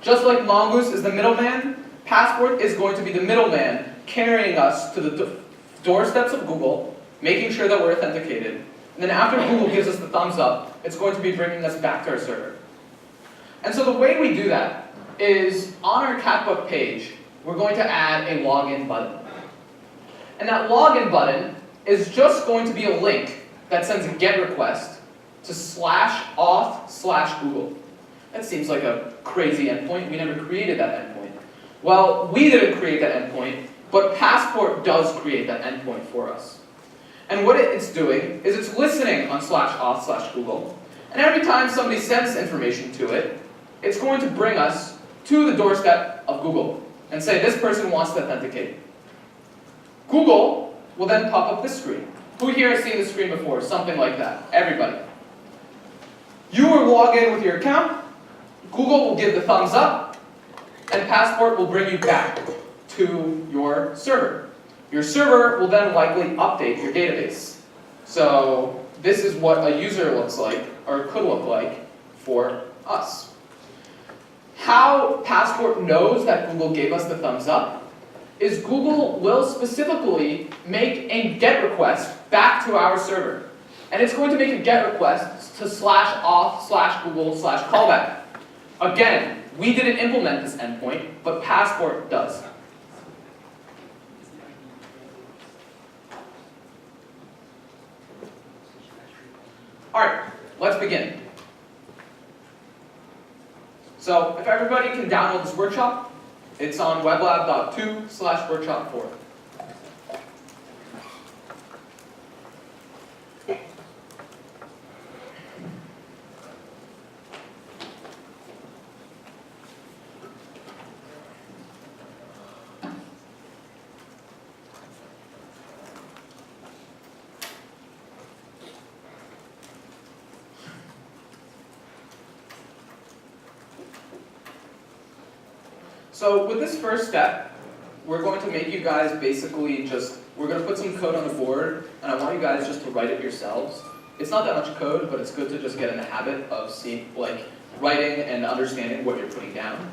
Just like Mongoose is the middleman, Passport is going to be the middleman carrying us to the doorsteps of Google, making sure that we're authenticated, and then after Google gives us the thumbs up, it's going to be bringing us back to our server. And so the way we do that is, on our Catbook page, we're going to add a login button. And that login button is just going to be a link that sends a GET request to /auth/Google. That seems like a crazy endpoint. We never created that endpoint. Well, we didn't create that endpoint, but Passport does create that endpoint for us. And what it's doing is it's listening on /auth/Google, and every time somebody sends information to it, it's going to bring us to the doorstep of Google and say, this person wants to authenticate. Google will then pop up this screen. Who here has seen this screen before? Something like that. Everybody. You will log in with your account, Google will give the thumbs up, and Passport will bring you back to your server. Your server will then likely update your database. So this is what a user looks like, or could look like, for us. How Passport knows that Google gave us the thumbs up is Google will specifically make a GET request back to our server. And it's going to make a GET request to /auth/Google/callback. Again, we didn't implement this endpoint, but Passport does. Alright, let's begin. So, if everybody can download this workshop, it's on weblab.2/workshop4. So with this first step, we're going to make you guys basically we're going to put some code on the board, and I want you guys just to write it yourselves. It's not that much code, but it's good to just get in the habit of writing and understanding what you're putting down.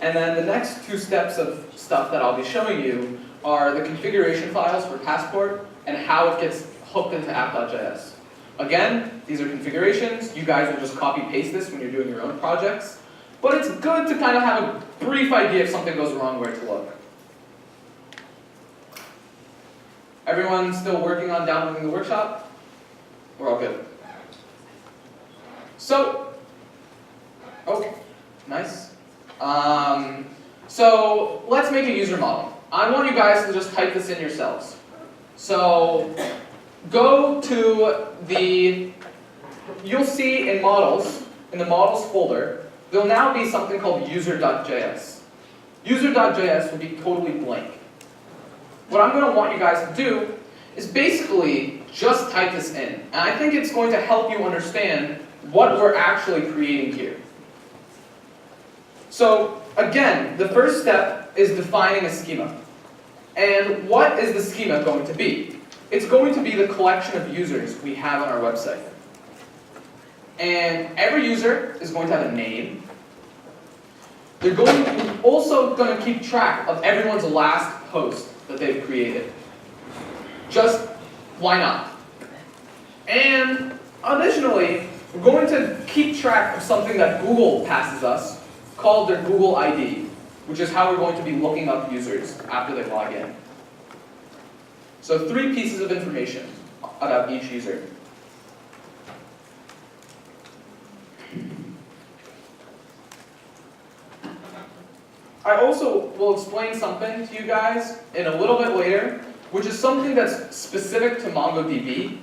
And then the next two steps of stuff that I'll be showing you are the configuration files for Passport and how it gets hooked into app.js. Again, these are configurations. You guys will just copy paste this when you're doing your own projects. But it's good to kind of have a brief idea if something goes wrong where to look. Everyone still working on downloading the workshop? We're all good. So, okay, nice. So let's make a user model. I want you guys to just type this in yourselves. So go to you'll see in models, in the models folder, there'll now be something called user.js. User.js will be totally blank. What I'm going to want you guys to do is basically just type this in. And I think it's going to help you understand what we're actually creating here. So again, the first step is defining a schema. And what is the schema going to be? It's going to be the collection of users we have on our website. And every user is going to have a name. They're also going to keep track of everyone's last post that they've created. Just, why not? And additionally, we're going to keep track of something that Google passes us, called their Google ID, which is how we're going to be looking up users after they log in. So 3 pieces of information about each user. I also will explain something to you guys in a little bit later, which is something that's specific to MongoDB,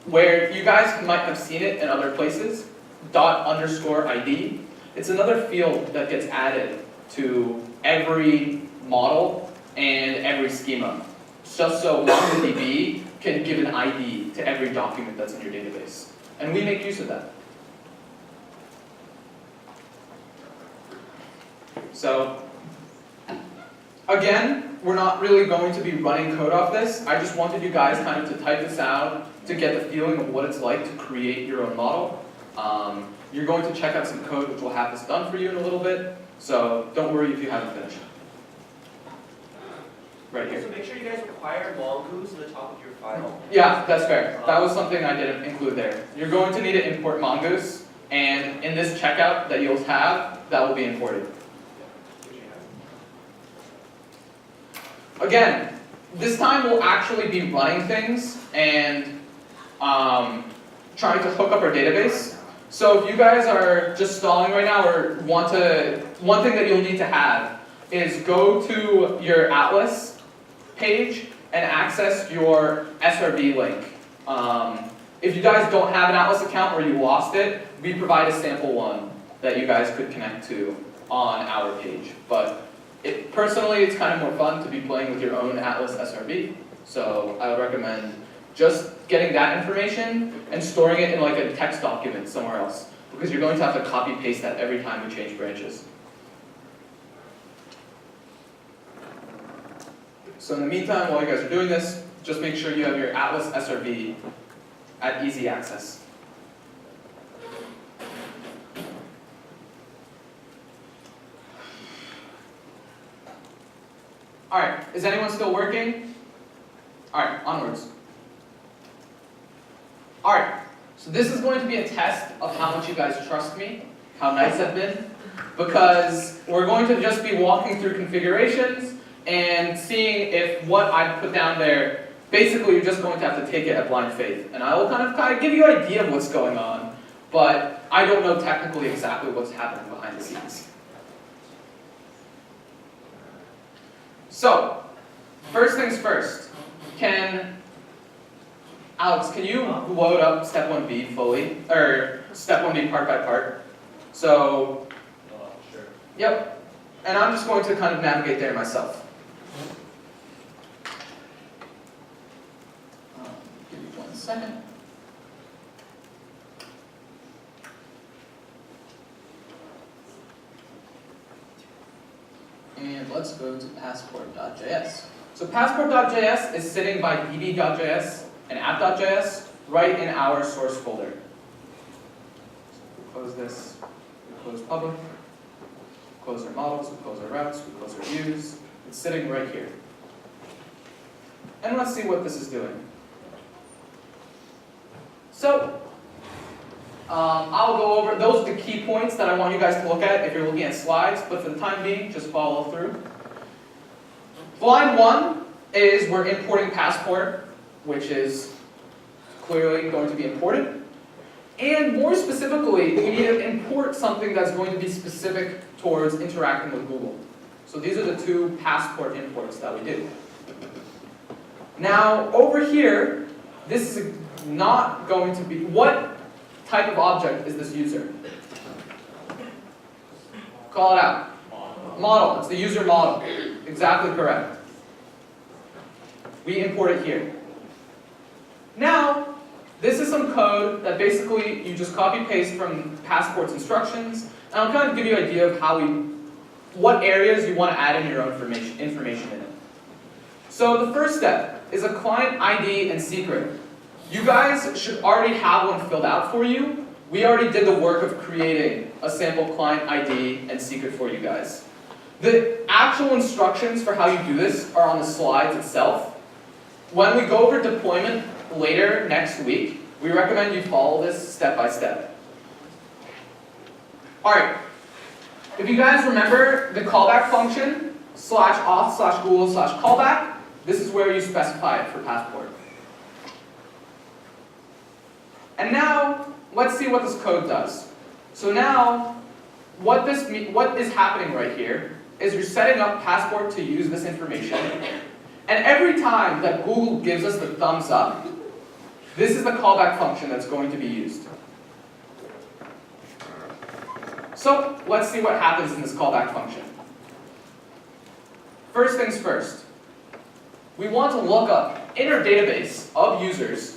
where you guys might have seen it in other places, ._ID. It's another field that gets added to every model and every schema, just so MongoDB can give an ID to every document that's in your database. And we make use of that. So, again, we're not really going to be running code off this. I just wanted you guys kind of to type this out to get the feeling of what it's like to create your own model. You're going to check out some code which will have this done for you in a little bit, so don't worry if you haven't finished. Right here. So make sure you guys require mongoose at the top of your file. Yeah, that's fair. That was something I didn't include there. You're going to need to import mongoose, and in this checkout that you'll have, that will be imported. Again, this time we'll actually be running things and trying to hook up our database. So if you guys are just stalling right now or one thing that you'll need to have is go to your Atlas page and access your SRV link. If you guys don't have an Atlas account or you lost it, we provide a sample one that you guys could connect to on our page. But personally, it's kind of more fun to be playing with your own Atlas SRV. So I would recommend just getting that information and storing it in like a text document somewhere else, because you're going to have to copy paste that every time we change branches. So in the meantime, while you guys are doing this, just make sure you have your Atlas SRV at easy access. Alright, is anyone still working? Alright, onwards. Alright, so this is going to be a test of how much you guys trust me, how nice I've been, because we're going to just be walking through configurations and seeing if what I put down there, basically you're just going to have to take it at blind faith. And I will kind of give you an idea of what's going on, but I don't know technically exactly what's happening behind the scenes. So, first things first, Alex, can you load up step 1B fully, or step 1B part by part? So, Sure. Yep, and I'm just going to kind of navigate there myself. Give me 1 second. And let's go to passport.js. So passport.js is sitting by dd.js and app.js right in our source folder. So we close this, we close public, we close our models, we close our routes, we close our views. It's sitting right here. And let's see what this is doing. So, I'll go over, those are the key points that I want you guys to look at if you're looking at slides, but for the time being, just follow through. Line 1 is we're importing Passport, which is clearly going to be important. And more specifically, we need to import something that's going to be specific towards interacting with Google. So these are the two Passport imports that we do. Now, over here, this is not going to be, what type of object is this user? Call it out. Model, it's the user model. Exactly correct. We import it here. Now, this is some code that basically you just copy paste from Passport's instructions, and I'll kind of give you an idea of what areas you want to add in your own information in it. So the first step is a client ID and secret. You guys should already have one filled out for you. We already did the work of creating a sample client ID and secret for you guys. The actual instructions for how you do this are on the slides itself. When we go over deployment later next week, we recommend you follow this step by step. Alright, if you guys remember the callback function, /auth/google/callback, this is where you specify it for Passport. And now, let's see what this code does. So now, what is happening right here is you're setting up Passport to use this information. And every time that Google gives us the thumbs up, this is the callback function that's going to be used. So let's see what happens in this callback function. First things first. We want to look up in our database of users,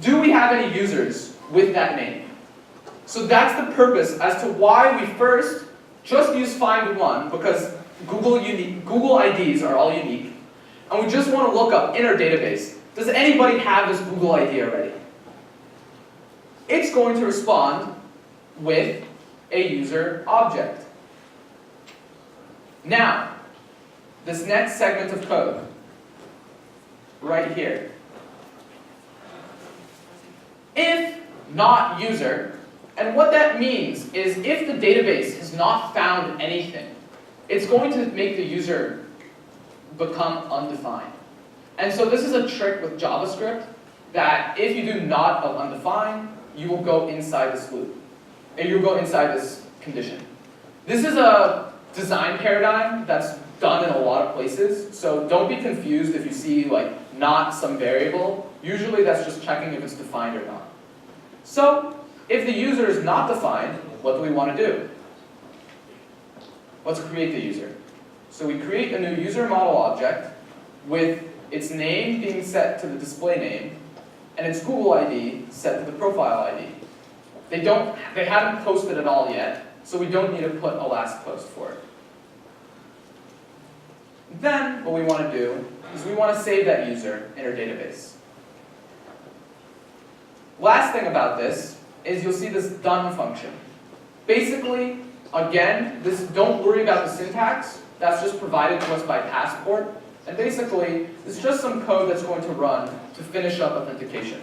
do we have any users with that name? So that's the purpose as to why we first just use find one, because Google IDs are all unique. And we just want to look up in our database, does anybody have this Google ID already? It's going to respond with a user object. Now, this next segment of code, right here. If not user, and what that means is if the database has not found anything, it's going to make the user become undefined. And so this is a trick with JavaScript that if you do not of undefined, you will go inside this loop. And you'll go inside this condition. This is a design paradigm that's done in a lot of places, so don't be confused if you see like not some variable. Usually that's just checking if it's defined or not. So if the user is not defined, what do we want to do? Let's create the user. So we create a new user model object with its name being set to the display name and its Google ID set to the profile ID. They haven't posted it all yet, so we don't need to put a last post for it. Then what we want to do is we want to save that user in our database. Last thing about this is you'll see this done function. Basically, again, don't worry about the syntax. That's just provided to us by Passport. And basically, it's just some code that's going to run to finish up authentication.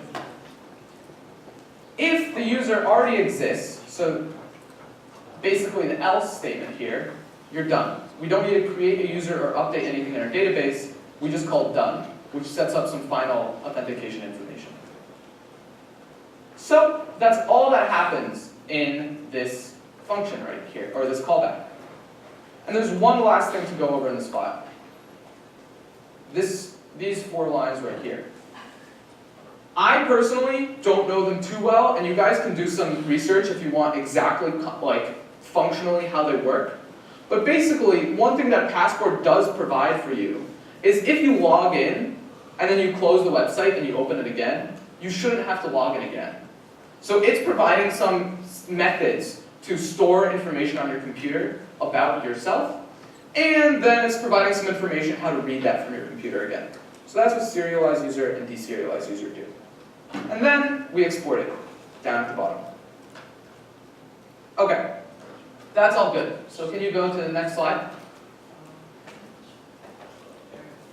If the user already exists, so basically the else statement here, you're done. We don't need to create a user or update anything in our database. We just call done, which sets up some final authentication information. So that's all that happens in this function right here, or this callback. And there's one last thing to go over in this file. These 4 lines right here. I personally don't know them too well, and you guys can do some research if you want exactly like functionally how they work. But basically, one thing that Passport does provide for you is if you log in and then you close the website and you open it again, you shouldn't have to log in again. So it's providing some methods to store information on your computer about yourself, and then it's providing some information how to read that from your computer again. So that's what serialized user and deserialized user do. And then we export it down at the bottom. Okay, that's all good. So can you go to the next slide?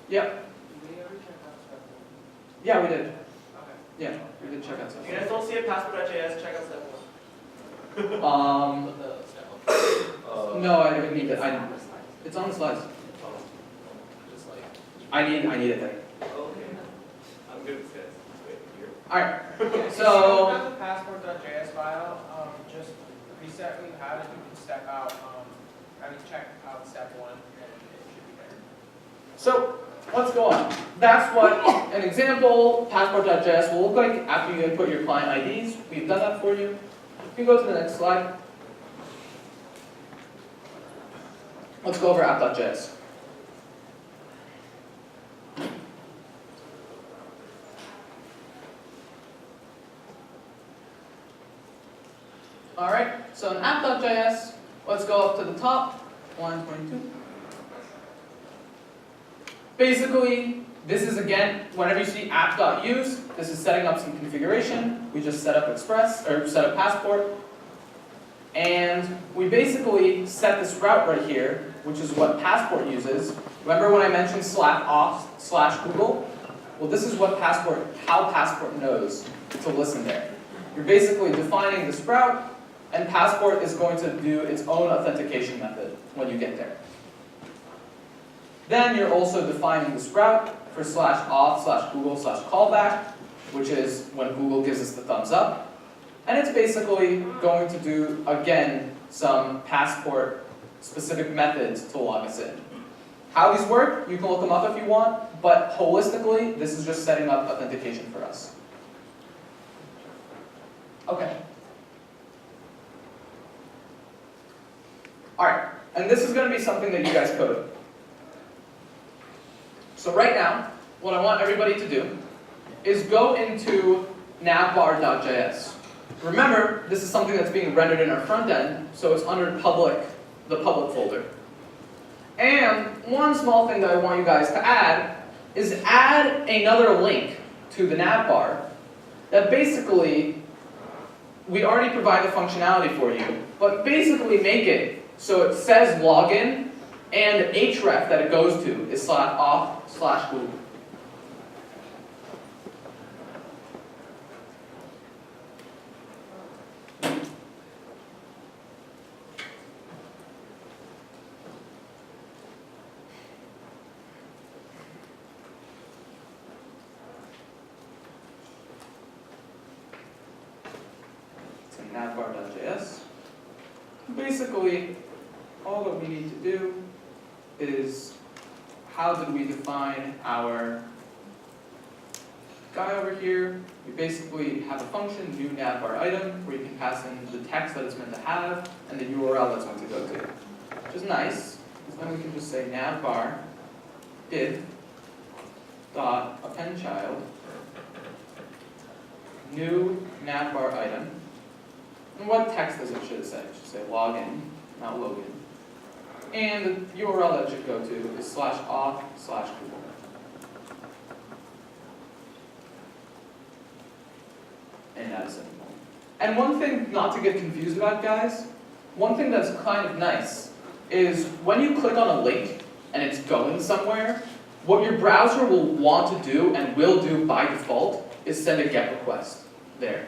Yeah. Did we ever check out stuff? Yeah, we did. Okay. Yeah, we We did check out step If you guys don't see it, passport.js, check out step 1. one. No, I don't need it. It's on the slides. I need it there. Okay. I'm good with this. Wait, here. Alright, If you so, have the passport.js file, just reset when you have it, you can step out, check out step 1, and it should be there. so let's go on. That's what an example passport.js will look like after you input your client IDs. We've done that for you. You can go to the next slide. Let's go over app.js. Alright, so in app.js, let's go up to the top, line 22. Basically, this is again, whenever you see app.use, this is setting up some configuration. We just set up Express, or set up Passport. And we basically set this route right here, which is what Passport uses. Remember when I mentioned /auth/Google? Well, this is what how Passport knows to listen there. You're basically defining this route, and Passport is going to do its own authentication method when you get there. Then you're also defining this route for /auth/Google/callback, which is when Google gives us the thumbs up. And it's basically going to do, again, some Passport-specific methods to log us in. How these work, you can look them up if you want, but holistically, this is just setting up authentication for us. Okay. Alright, and this is going to be something that you guys code. So right now, what I want everybody to do is go into navbar.js. Remember, this is something that's being rendered in our front end, so it's under the public folder. And one small thing that I want you guys to add is add another link to the navbar that basically, we already provide the functionality for you, but basically make it so it says login and the href that it goes to is /auth/Google. It's in navbar.js. Basically, all that we need to do is, how did we define our guy over here? We basically have a function, new navbar item, where you can pass in the text that it's meant to have, and the URL that's meant to go to. Which is nice, because then we can just say navbar div dot append child new navbar item. And what text does it should say? It should say login, not login. And the URL that it should go to is /auth/Google. And that is it. And one thing not to get confused about, guys, one thing that's kind of nice is when you click on a link and it's going somewhere, what your browser will want to do and will do by default is send a GET request there.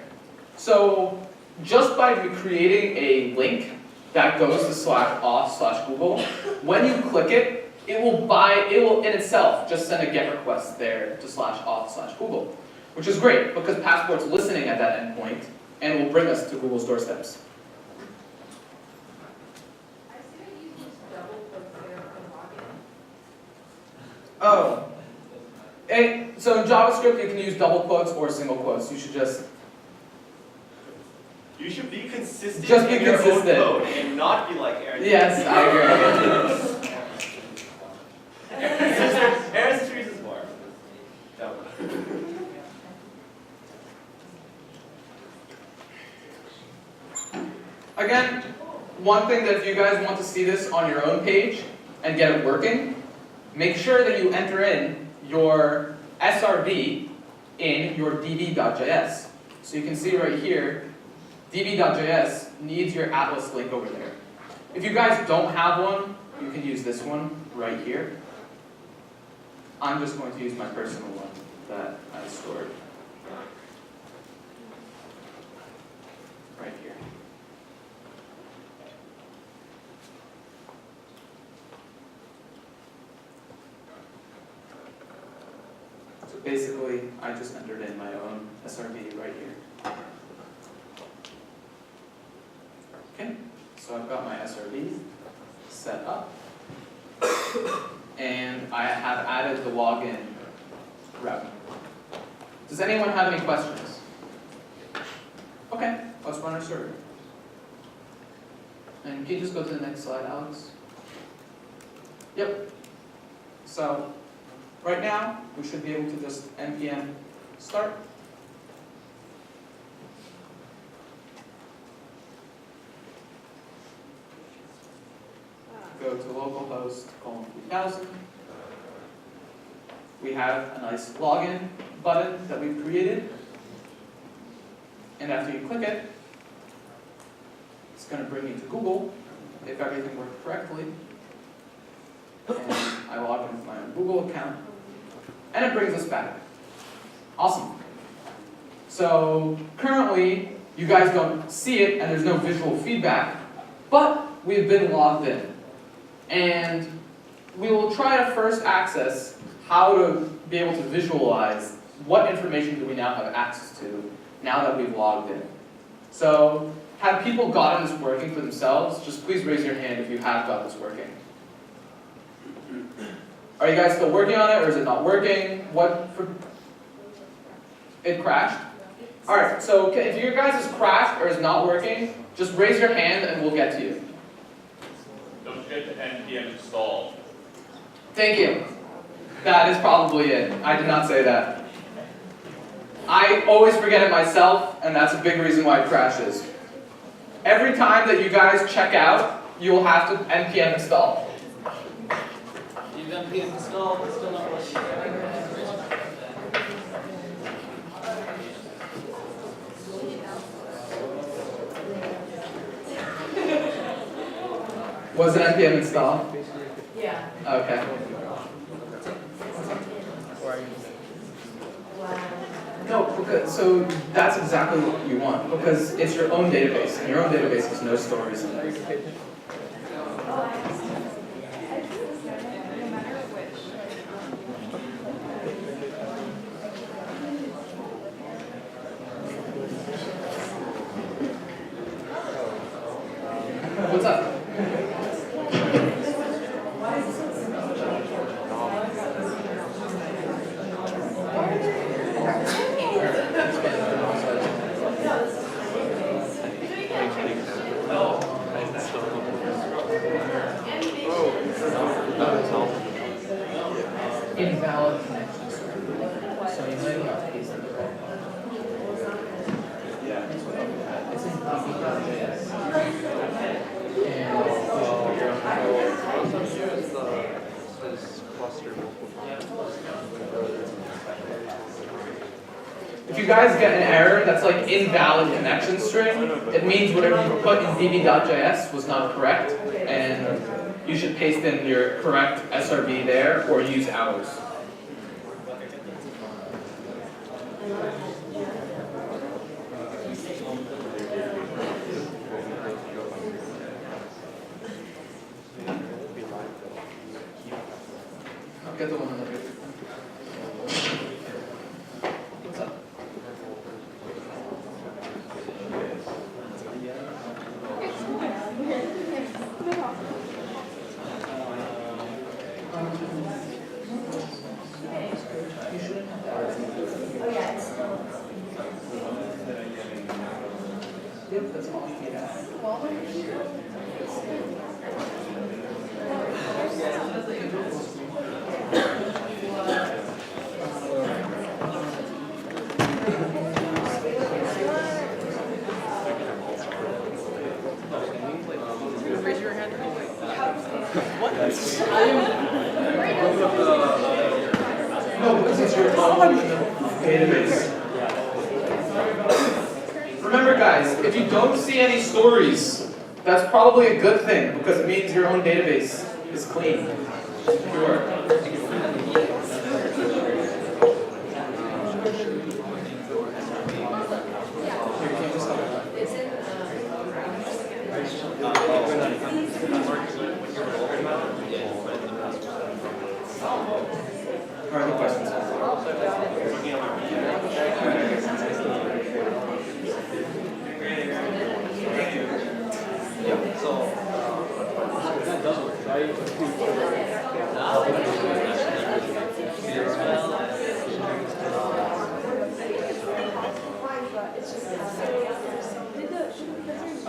So just by creating a link that goes to /auth/Google, when you click it, it will in itself just send a GET request there to /auth/Google, which is great because Passport's listening at that endpoint and will bring us to Google's doorsteps. I see that you use double quotes there for login. Oh. So in JavaScript, you can use double quotes or single quotes. You should just You should be consistent Just be in your consistent. own code and not be like Aaron. Yes, I agree. Aaron's trees is more. That one. Again, one thing that if you guys want to see this on your own page and get it working, make sure that you enter in your SRV in your db.js. So you can see right here, db.js needs your Atlas link over there. If you guys don't have one, you can use this one right here. I'm just going to use my personal one that I stored. right here. So basically, I just entered in my own SRV right here. Okay, so I've got my SRV set up. And I have added the login route. Does anyone have any questions? Okay, let's run our survey. And can you just go to the next slide, Alex? Yep. So, right now, we should be able to just npm start. Go to localhost :3000. We have a nice login button that we've created. And after you click it, it's going to bring you to Google if everything worked correctly. And I log in with my own Google account. And it brings us back. Awesome. So currently, you guys don't see it and there's no visual feedback, but we've been logged in. And we will try to first access how to be able to visualize what information do we now have access to now that we've logged in. So, have people gotten this working for themselves? Just please raise your hand if you have got this working. Are you guys still working on it, or is it not working? It crashed? Alright, so if your guys is crashed or is not working, just raise your hand and we'll get to you. Don't forget to npm install. Thank you. That is probably it. I did not say that. I always forget it myself, and that's a big reason why it crashes. Every time that you guys check out, you will have to npm install. You've npm installed, it's still not working. Was it npm install? Yeah. Okay. No, because, so that's exactly what you want, because it's your own database, and your own database has no stories in it. What's up? Invalid connection. So you might not paste it right. It's in db.js. If you guys get an error that's like invalid connection string, it means whatever you put in db.js was not correct, and you should paste in your correct SRV there or use ours. I'll get the one on the picture. What's up? You shouldn't have that. Oh, yeah, it's still. Yep, that's all you need to add. Raise your hand. No, this is your own database. Remember guys, if you don't see any stories, that's probably a good thing because it means your own database is clean. Sure. It's in Or other questions?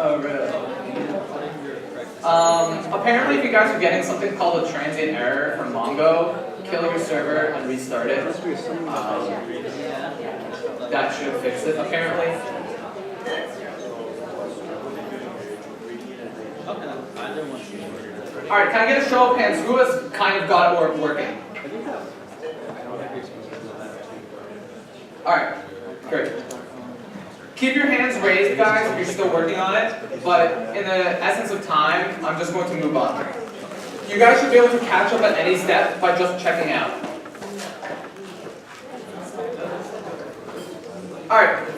Oh, really? Apparently, if you guys are getting something called a transient error from Mongo, kill your server and restart it. That should fix it, apparently. Alright, can I get a show of hands? Who has kind of got it working? Alright, great. Keep your hands raised, guys, if you're still working on it, but in the essence of time, I'm just going to move on. You guys should be able to catch up at any step by just checking out. Alright.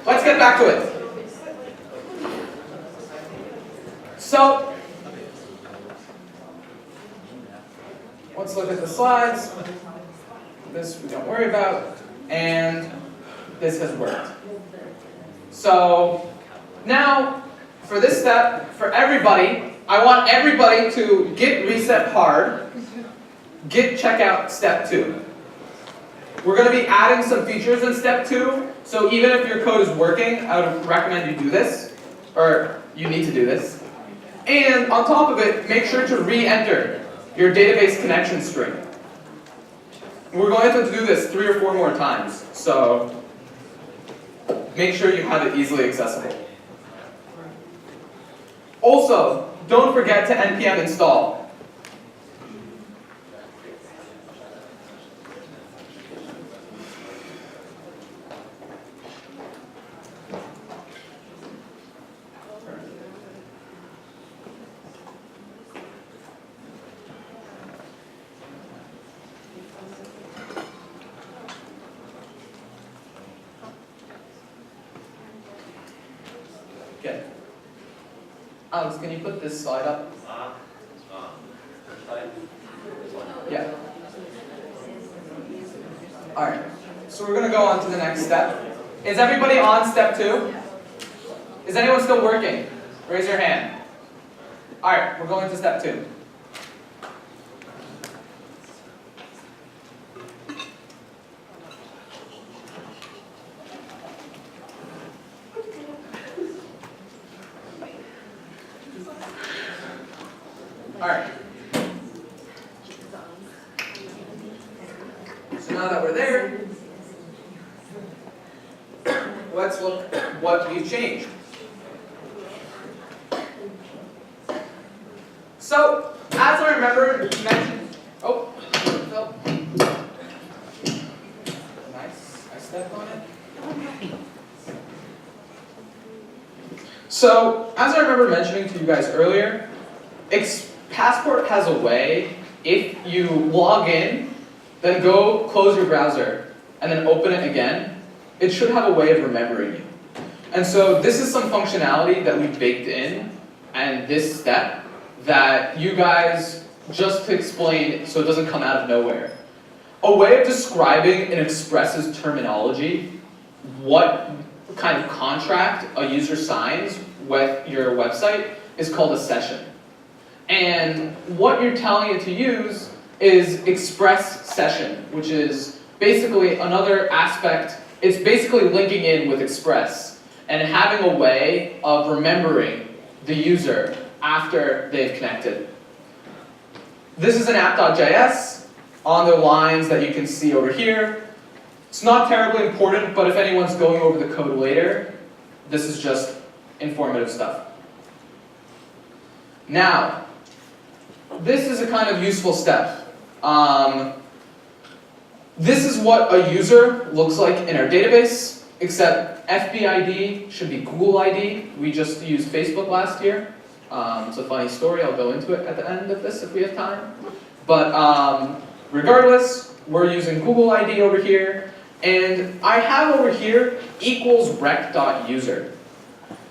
Let's get back to it. So, let's look at the slides. This we don't worry about. And this has worked. So, now, for this step, for everybody, I want everybody to git reset hard, git checkout step 2. We're going to be adding some features in step 2, so even if your code is working, I would recommend you do this, or you need to do this. And on top of it, make sure to re-enter your database connection string. We're going to do this 3 or 4 more times, so make sure you have it easily accessible. Also, don't forget to npm install. Okay. Alex, can you put this slide up? Yeah. Alright, so we're going to go on to the next step. Is everybody on step 2? Is anyone still working? Raise your hand. Alright, we're going to step 2. Alright. So now that we're there, let's look at what we've changed. So, as I remember mentioned, oh, no. Nice, I stepped on it. So, as I remember mentioning to you guys earlier, Passport has a way, if you log in, then go close your browser, and then open it again, it should have a way of remembering you. And so this is some functionality that we baked in, and this step, that you guys, just to explain so it doesn't come out of nowhere. A way of describing an Express's terminology, what kind of contract a user signs with your website, is called a session. And what you're telling it to use is Express session, which is basically another aspect. It's basically linking in with Express and having a way of remembering the user after they've connected. This is an app.js on the lines that you can see over here. It's not terribly important, but if anyone's going over the code later, this is just informative stuff. Now, this is a kind of useful step. This is what a user looks like in our database, except FBID should be Google ID. We just used Facebook last year. It's a funny story. I'll go into it at the end of this if we have time. But regardless, we're using Google ID over here. And I have over here equals rec.user.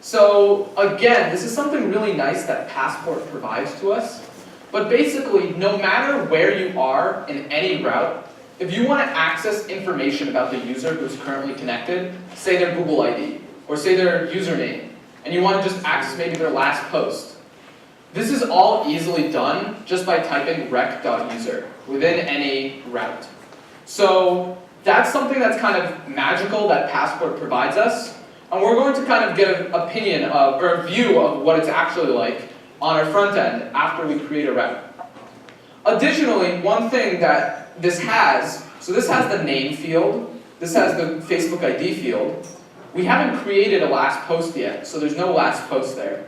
So again, this is something really nice that Passport provides to us. But basically, no matter where you are in any route, if you want to access information about the user who's currently connected, say their Google ID, or say their username, and you want to just access maybe their last post, this is all easily done just by typing rec.user within any route. So that's something that's kind of magical that Passport provides us, and we're going to kind of get an opinion of, or a view of what it's actually like on our front end after we create a route. Additionally, one thing that this has, so this has the name field, this has the Facebook ID field. We haven't created a last post yet, so there's no last post there.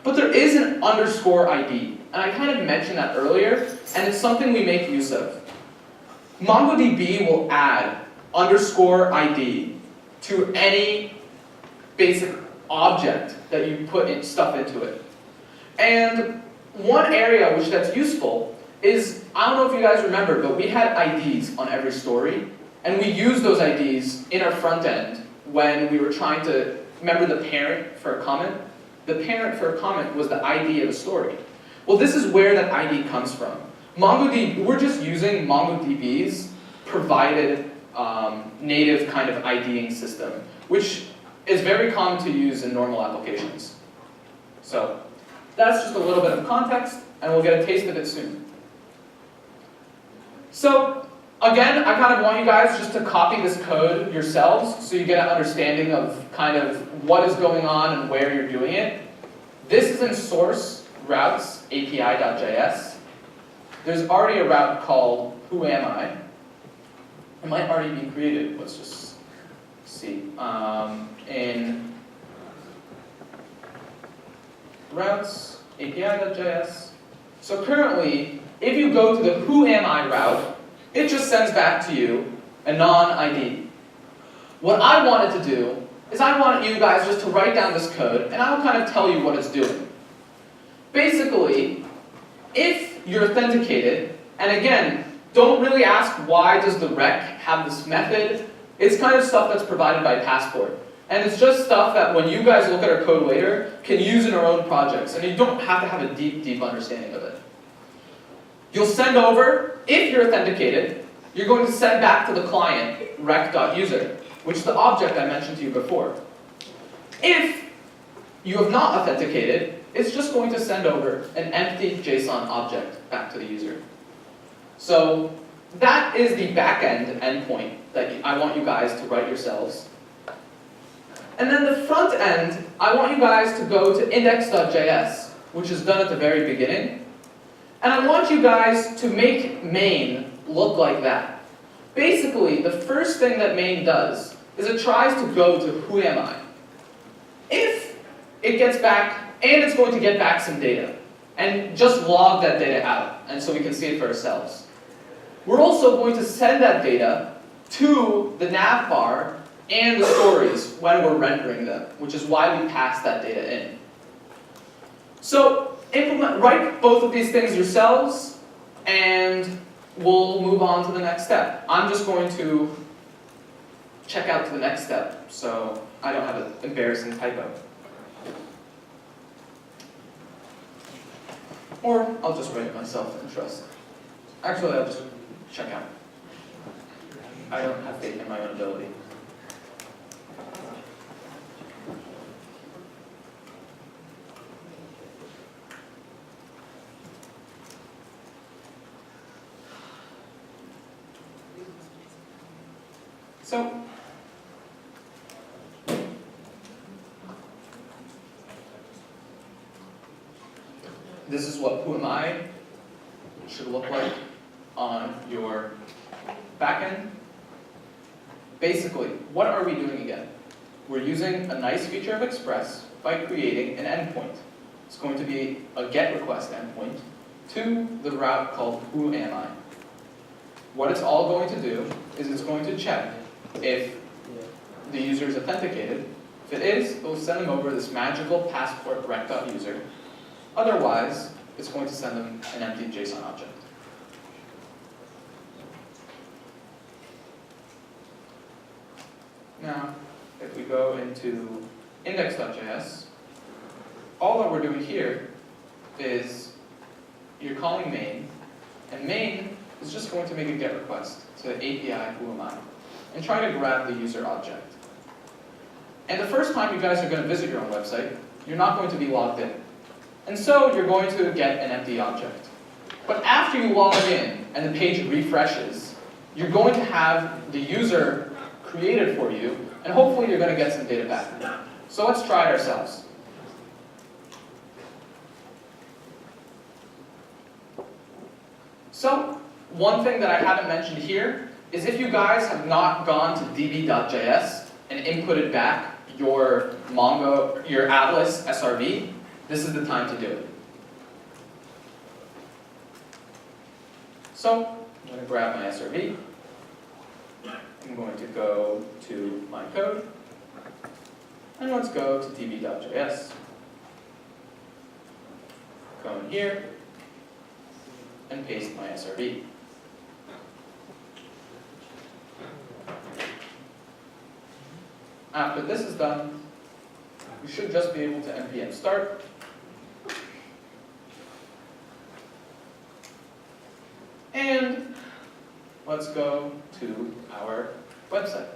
But there is an underscore ID, and I kind of mentioned that earlier, and it's something we make use of. MongoDB will add underscore ID to any basic object that you put stuff into it. And one area which that's useful is, I don't know if you guys remember, but we had IDs on every story, and we used those IDs in our front end when we were trying to remember the parent for a comment. The parent for a comment was the ID of a story. Well, this is where that ID comes from. MongoDB, we're just using MongoDB's provided native kind of IDing system, which is very common to use in normal applications. So that's just a little bit of context, and we'll get a taste of it soon. So again, I kind of want you guys just to copy this code yourselves so you get an understanding of kind of what is going on and where you're doing it. This is in source routes API.js. There's already a route called who am I. It might already be created. Let's just see. In routes API.js. So currently, if you go to the who am I route, it just sends back to you a non-ID. What I wanted to do is I wanted you guys just to write down this code, and I'll kind of tell you what it's doing. Basically, if you're authenticated, and again, don't really ask why does the rec have this method. It's kind of stuff that's provided by Passport. And it's just stuff that when you guys look at our code later, can use in our own projects, and you don't have to have a deep, deep understanding of it. You'll send over, if you're authenticated, you're going to send back to the client rec.user, which is the object I mentioned to you before. If you have not authenticated, it's just going to send over an empty JSON object back to the user. So that is the back-end endpoint that I want you guys to write yourselves. And then the front end, I want you guys to go to index.js, which is done at the very beginning. And I want you guys to make main look like that. Basically, the first thing that main does is it tries to go to who am I. If it gets back, and it's going to get back some data, and just log that data out, and so we can see it for ourselves. We're also going to send that data to the nav bar and the stories when we're rendering them, which is why we pass that data in. So write both of these things yourselves, and we'll move on to the next step. I'm just going to check out to the next step, so I don't have an embarrassing typo. Or I'll just write it myself and trust. Actually, I'll just check out. I don't have faith in my own ability. So, this is what who am I should look like on your backend. Basically, what are we doing again? We're using a nice feature of Express by creating an endpoint. It's going to be a GET request endpoint to the route called who am I. What it's all going to do is it's going to check if the user is authenticated. If it is, it will send them over this magical passport rec.user. Otherwise, it's going to send them an empty JSON object. Now, if we go into index.js, all that we're doing here is you're calling main, and main is just going to make a GET request to API who am I, and try to grab the user object. And the first time you guys are going to visit your own website, you're not going to be logged in. And so you're going to get an empty object. But after you log in and the page refreshes, you're going to have the user created for you, and hopefully you're going to get some data back. So let's try it ourselves. So one thing that I haven't mentioned here is if you guys have not gone to db.js and inputted back your Mongo, your Atlas SRV, this is the time to do it. So I'm going to grab my SRV. I'm going to go to my code. And let's go to db.js. Go in here and paste my SRV. After this is done, you should just be able to npm start. And let's go to our website.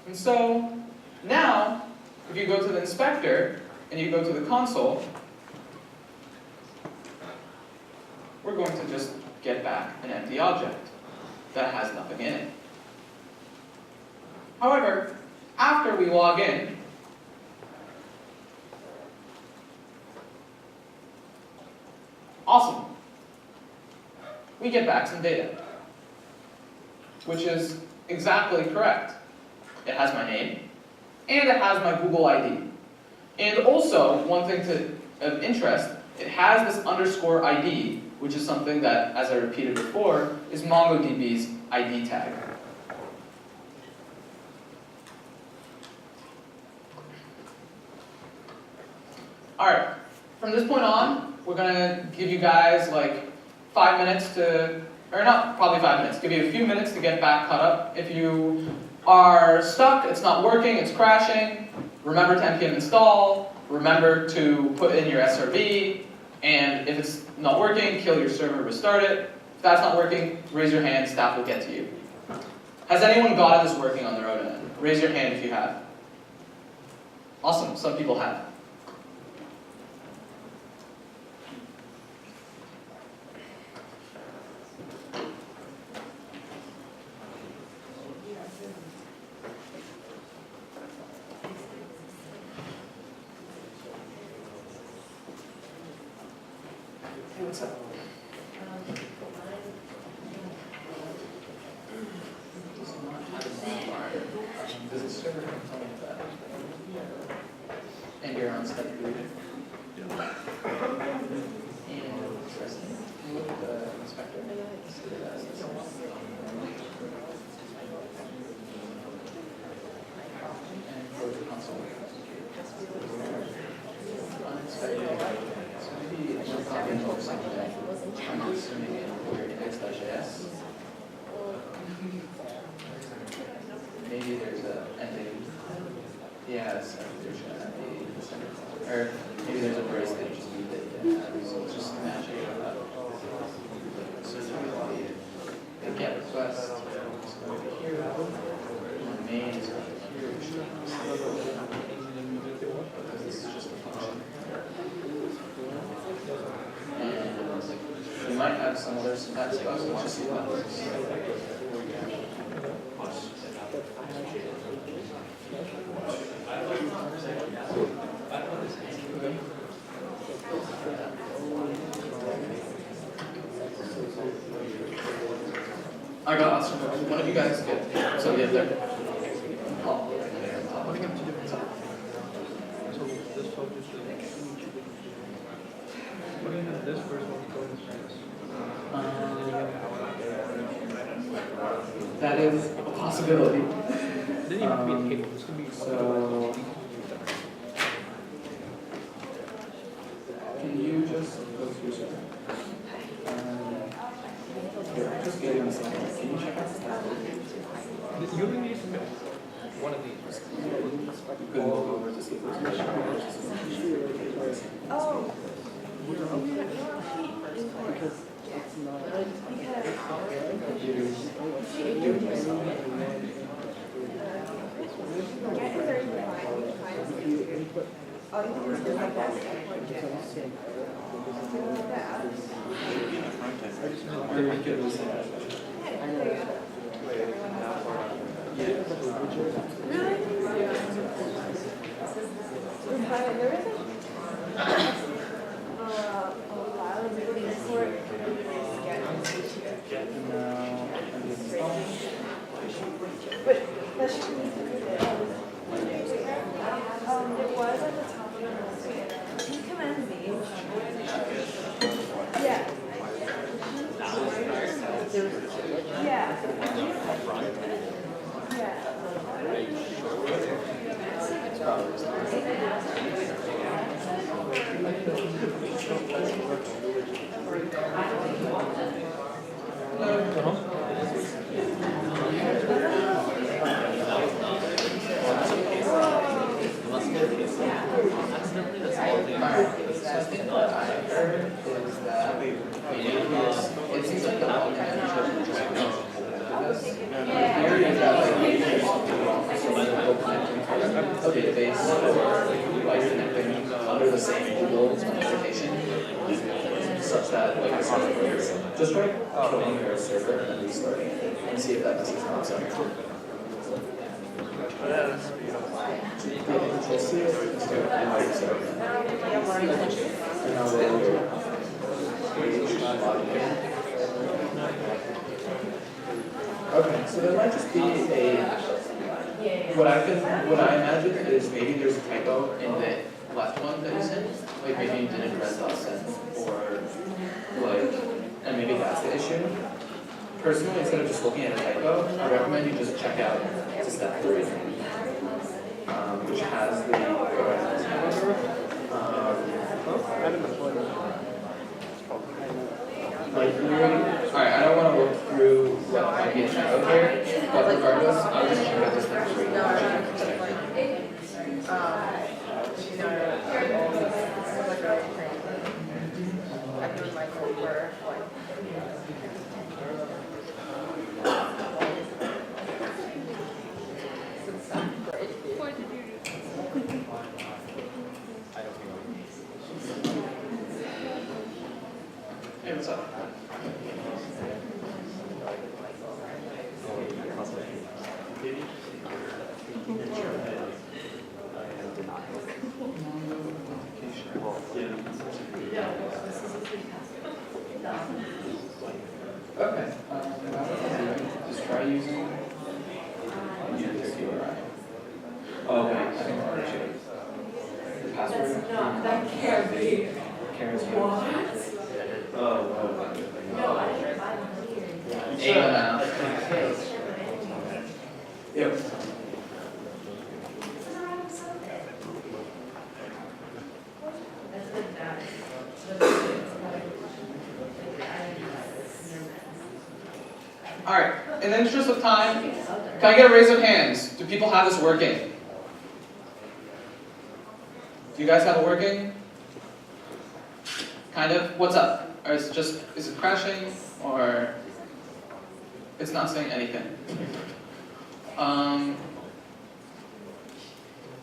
And so now, if you go to the inspector and you go to the console, we're going to just get back an empty object that has nothing in it. However, after we log in, awesome, we get back some data, which is exactly correct. It has my name, and it has my Google ID. And also, one thing of interest, it has this underscore ID, which is something that, as I repeated before, is MongoDB's ID tag. Alright, from this point on, we're going to give you guys like 5 minutes to, or not probably 5 minutes, give you a few minutes to get back caught up. If you are stuck, it's not working, it's crashing, remember to npm install, remember to put in your SRV, and if it's not working, kill your server, restart it. If that's not working, raise your hand, staff will get to you. Has anyone gotten this working on their own end? Raise your hand if you have. Awesome, some people have. Hey, what's up? Does the server tell me that? And you're on step 3. And look at the inspector. And go to console. Uninspected. So maybe it's just copy and focus on that. I'm assuming in your index.js. Maybe there's a ending. Yeah, it's or maybe there's a brace that you just need that. So it's just match it up. So the get request is going to here. And the main is going to here, because this is just a function. And you might have some other syntax stuff, so let's just see what works. I got one of you guys is good. So yeah, there. That is a possibility. So can you just go through here? Just get in something. Can you check out the You only need one of these. Good look over to see if there's a Oh. database like connecting under the same Google authentication such that like just try killing your server and then restarting it and see if that message pops up. Control C and invite server. And now we'll log in. Okay, so there might just be what I imagine is maybe there's a typo in the left one that you sent. Like maybe you didn't press send or like, and maybe that's the issue. Personally, instead of just looking at a typo, I recommend you just check out to step 3, which has the alright, I don't want to look through what might be a typo here, but regardless, I'll just check out this step 3. Hey, what's up? Okay, just try using Oh wait, I think I should. The password? No, that can't be. Karen's Yep. Alright, in the interest of time, can I get a raise of hands? Do people have this working? Do you guys have it working? Kind of? What's up? Or is it crashing? Or it's not saying anything?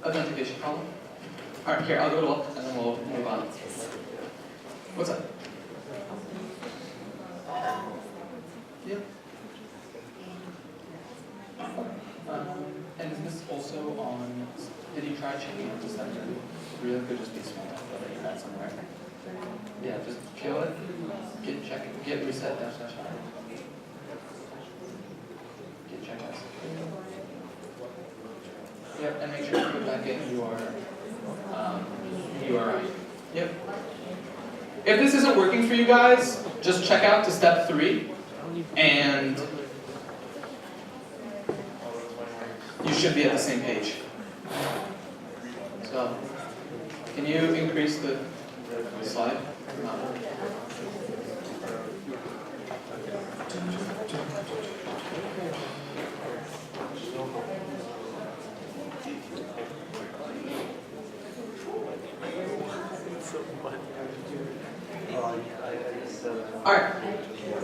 Authentication problem? Alright, here, I'll go look and then we'll move on. What's up? Yep. And is this also on, did you try checking out the center? Really could just be small enough that you had somewhere. Yeah, just kill it, get reset dash dash I. Get check out. Yep, and make sure you put back in your URI. Yep. If this isn't working for you guys, just check out to step 3 and you should be at the same page. So, can you increase the slide? Alright,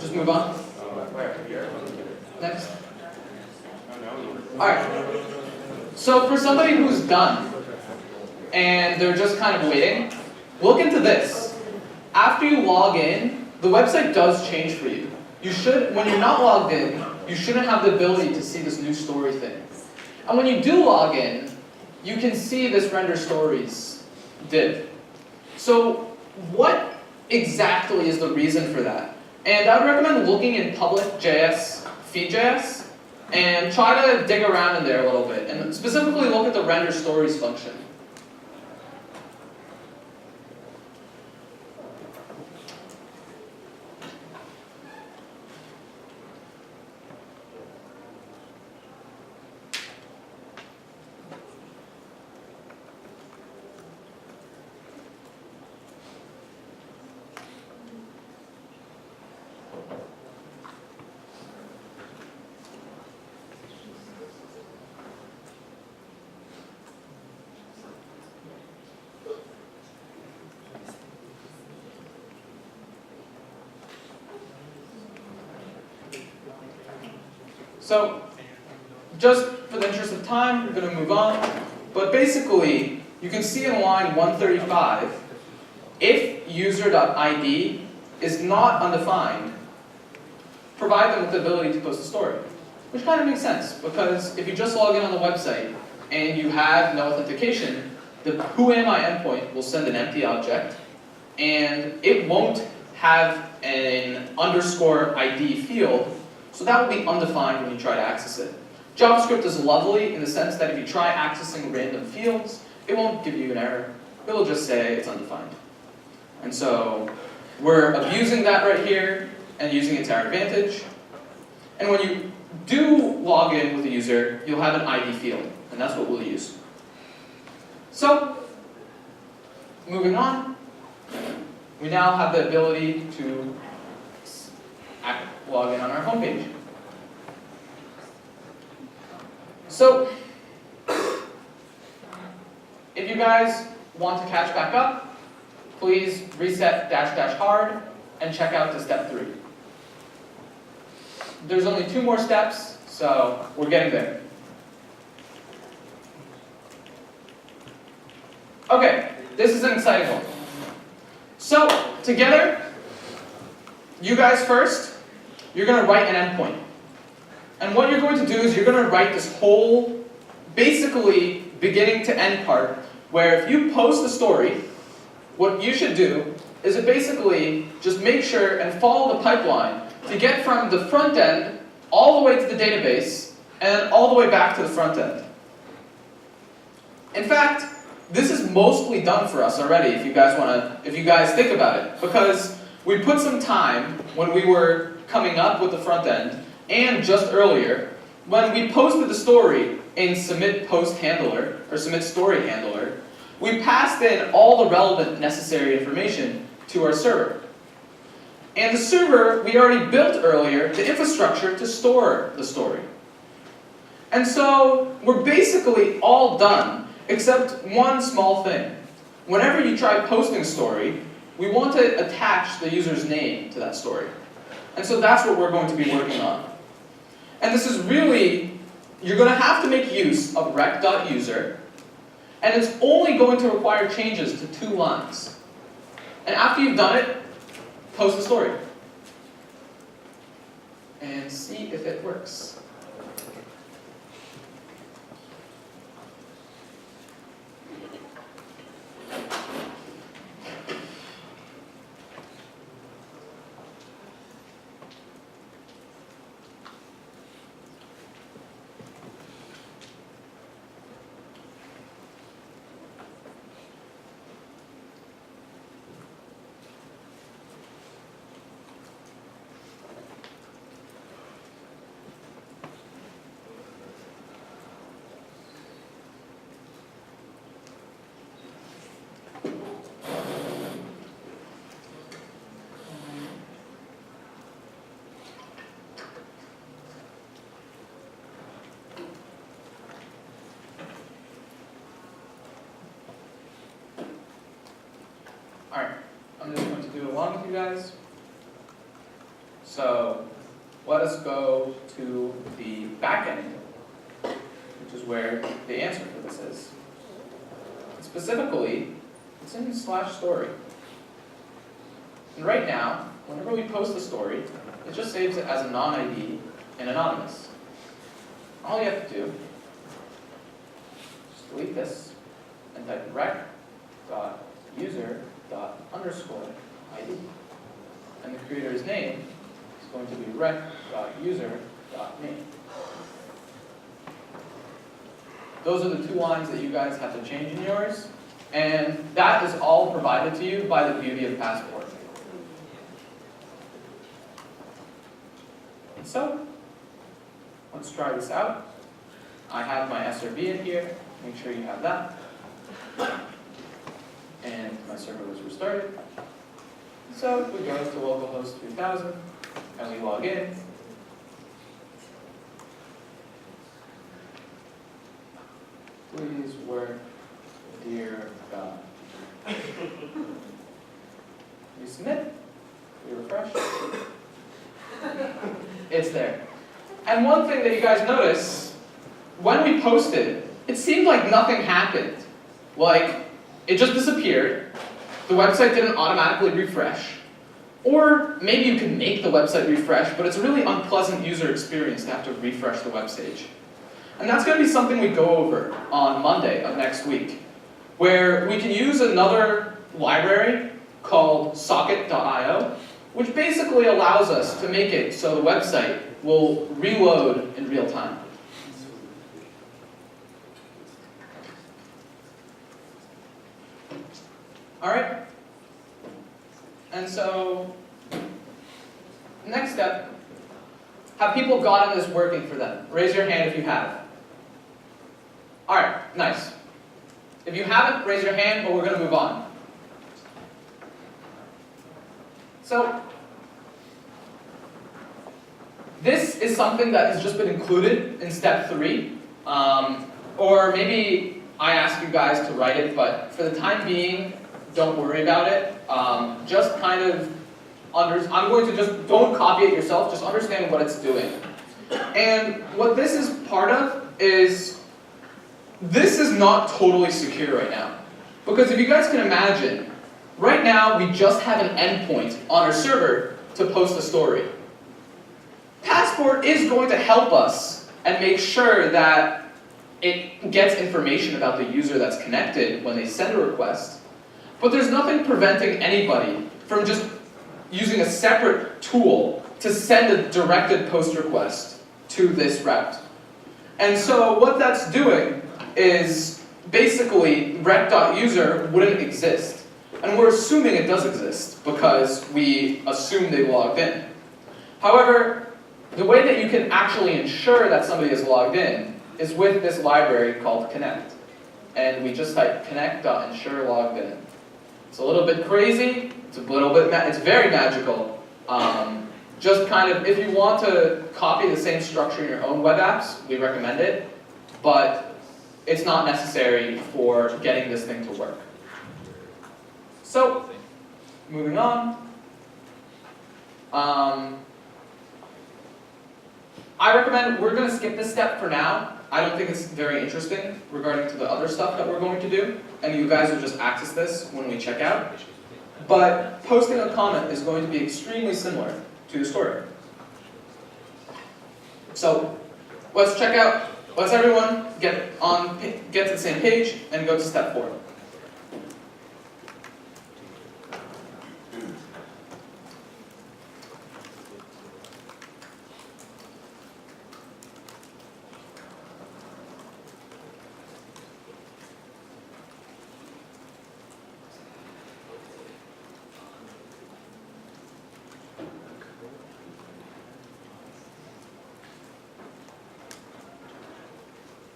just move on. Where? Here? Next. Oh, no. Alright. So for somebody who's done, and they're just kind of waiting, look into this. After you log in, the website does change for you. You should, when you're not logged in, you shouldn't have the ability to see this new story thing. And when you do log in, you can see this render stories div. So what exactly is the reason for that? And I would recommend looking in public.js, feed.js, and try to dig around in there a little bit, and specifically look at the render stories function. So, just for the interest of time, we're going to move on. But basically, you can see in line 135, if user.id is not undefined, provide them with the ability to post a story. Which kind of makes sense, because if you just log in on the website and you have no authentication, the whoami endpoint will send an empty object, and it won't have an underscore ID field, so that will be undefined when you try to access it. JavaScript is lovely in the sense that if you try accessing random fields, it won't give you an error. It will just say it's undefined. And so we're abusing that right here and using it to our advantage. And when you do log in with a user, you'll have an ID field, and that's what we'll use. So, moving on, we now have the ability to log in on our homepage. So, if you guys want to catch back up, please reset --hard and check out to step 3. There's only 2 more steps, so we're getting there. Okay, this is an exciting one. So, together, you guys first, you're going to write an endpoint. And what you're going to do is you're going to write this whole, basically, beginning to end part, where if you post a story, what you should do is it basically just make sure and follow the pipeline to get from the front end all the way to the database and all the way back to the front end. In fact, this is mostly done for us already if you guys think about it, because we put some time when we were coming up with the front end and just earlier when we posted the story in submit post handler or submit story handler, we passed in all the relevant necessary information to our server. And the server, we already built earlier the infrastructure to store the story. And so we're basically all done, except one small thing. Whenever you try posting a story, we want to attach the user's name to that story. And so that's what we're going to be working on. And this is really, you're going to have to make use of rec.user, and it's only going to require changes to 2 lines. And after you've done it, post the story. And see if it works. Alright, I'm just going to do it along with you guys. So let us go to the back end, which is where the answer for this is. Specifically, it's in /story. And right now, whenever we post a story, it just saves it as a non-ID and anonymous. All you have to do, just delete this and type rec.user._ID. And the creator's name is going to be rec.user.name. Those are the 2 lines that you guys have to change in yours, and that is all provided to you by the beauty of Passport. So, let's try this out. I have my SRV in here, make sure you have that. And my server was restarted. So if we go to localhost 3000 and we log in, please work, dear God. We submit, we refresh. It's there. And one thing that you guys notice, when we posted, it seemed like nothing happened. Like, it just disappeared. The website didn't automatically refresh. Or maybe you can make the website refresh, but it's a really unpleasant user experience to have to refresh the web page. And that's going to be something we go over on Monday of next week, where we can use another library called socket.io, which basically allows us to make it so the website will reload in real time. All right? And so, next step, have people gotten this working for them? Raise your hand if you have. All right, nice. If you haven't, raise your hand, but we're going to move on. So, this is something that has just been included in step 3. Or maybe I ask you guys to write it, but for the time being, don't worry about it. Just kind of, I'm going to just, don't copy it yourself, just understand what it's doing. And what this is part of is, this is not totally secure right now. Because if you guys can imagine, right now we just have an endpoint on our server to post a story. Passport is going to help us and make sure that it gets information about the user that's connected when they send a request. But there's nothing preventing anybody from just using a separate tool to send a directed post request to this route. And so what that's doing is basically rec.user wouldn't exist. And we're assuming it does exist because we assume they logged in. However, the way that you can actually ensure that somebody is logged in is with this library called connect. And we just type connect.ensure logged in. It's a little bit crazy, it's very magical. Just kind of, if you want to copy the same structure in your own web apps, we recommend it, but it's not necessary for getting this thing to work. So, moving on. I recommend, we're going to skip this step for now. I don't think it's very interesting regarding to the other stuff that we're going to do, and you guys will just access this when we check out. But posting a comment is going to be extremely similar to the story. So let's check out, let's everyone get to the same page and go to step 4.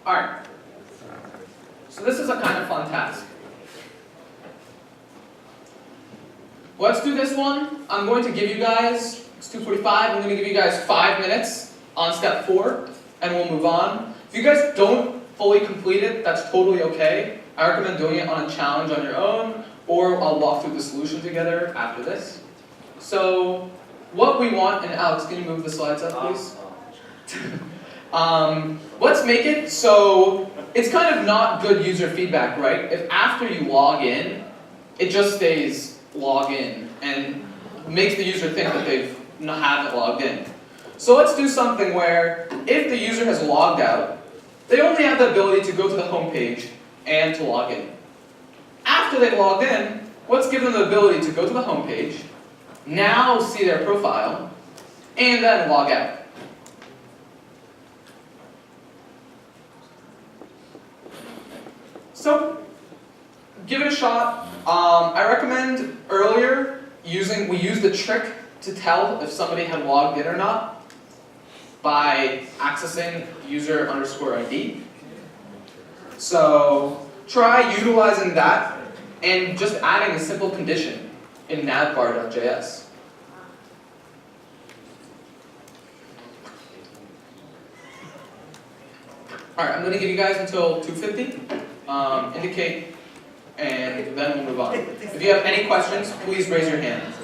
Alright, so this is a kind of fun task. Let's do this one. I'm going to give you guys, it's 2:45, I'm going to give you guys 5 minutes on step 4, and we'll move on. If you guys don't fully complete it, that's totally okay. I recommend doing it on a challenge on your own, or I'll walk through the solution together after this. So, what we want, and Alex, can you move the slides up, please? Let's make it so it's kind of not good user feedback, right? If after you log in, it just stays log in and makes the user think that they haven't logged in. So let's do something where if the user has logged out, they only have the ability to go to the home page and to log in. After they've logged in, let's give them the ability to go to the home page, now see their profile, and then log out. So, give it a shot. I recommend earlier we used the trick to tell if somebody had logged in or not by accessing user_ID. So try utilizing that and just adding a simple condition in navbar.js. Alright, I'm going to give you guys until 2:50. Indicate, and then we'll move on. If you have any questions, please raise your hand.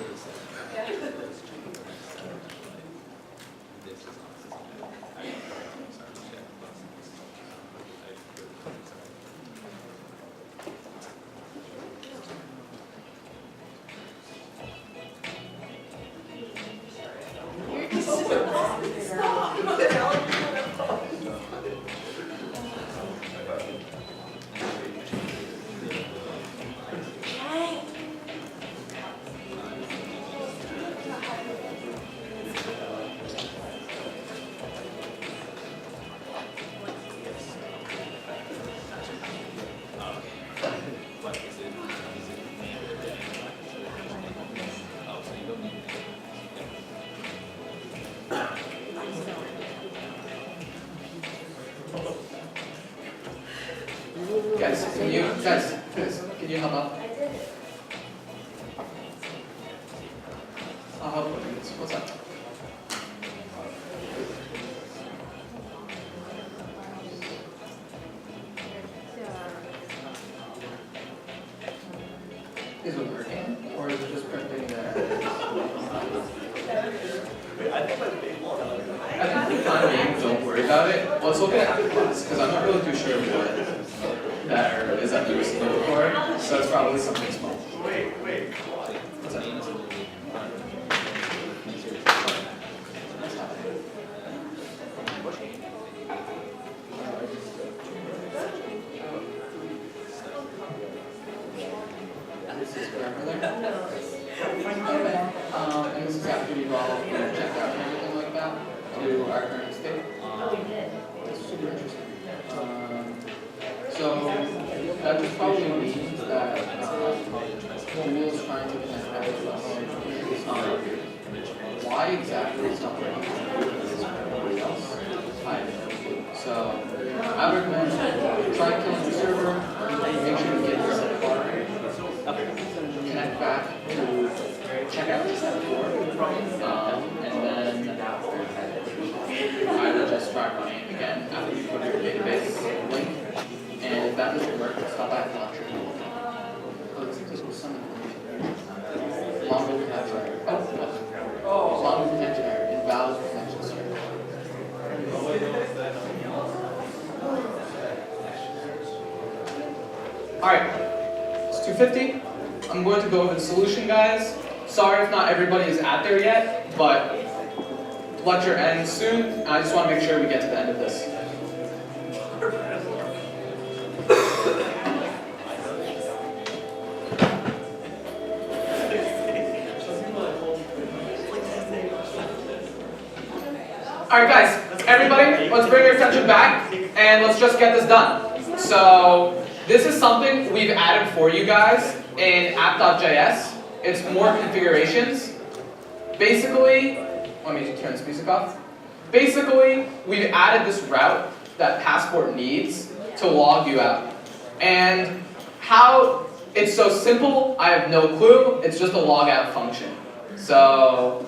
Guys, can you help out? I did it. I'll help with this. What's up? Is it working? Or is it just printing there? I think for the time being, don't worry about it. Let's look at it after class, because I'm not really too sure what that error is I've never seen it before. So it's probably something small. What's that? This is grammar there. And this is after you've all checked out and everything like that to our current state. Oh, we did. It's super interesting. So that just probably means that Google is trying to connect everyone. Why exactly it's not working for everybody else? I have no clue. So I would recommend try killing the server, make sure you get the set bar, connect back to checkout step 4, and then I would just try running it again after you put your database link. And if that doesn't work, stop at launcher. Oh, this is some information. Longer connection error. Oh, longer connection error. Invalid connection server. Alright, it's 2:50. I'm going to go over the solution, guys. Sorry if not everybody is at there yet, but lecture ends soon. I just want to make sure we get to the end of this. Alright guys, everybody, let's bring your attention back and let's just get this done. So, this is something we've added for you guys in app.js. It's more configurations. Basically, let me turn this music off. Basically, we've added this route that Passport needs to log you out. And how it's so simple, I have no clue. It's just a logout function. So,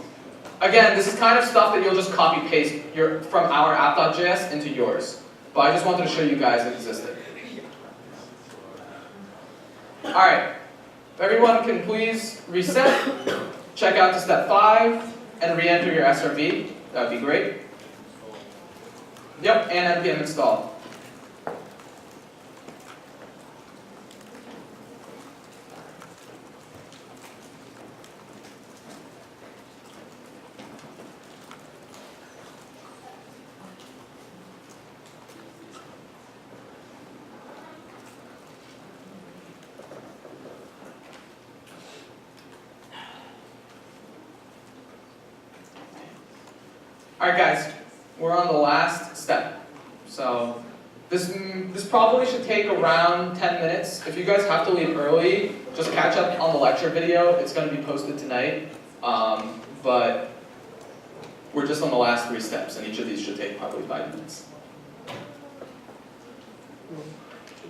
again, this is kind of stuff that you'll just copy paste from our app.js into yours. But I just wanted to show you guys it existed. Alright, if everyone can please reset, check out to step 5, and re-enter your SRV. That would be great. Yep, and npm install. Alright guys, we're on the last step. So this probably should take around 10 minutes. If you guys have to leave early, just catch up on the lecture video. It's going to be posted tonight. But we're just on the last 3 steps, and each of these should take probably 5 minutes.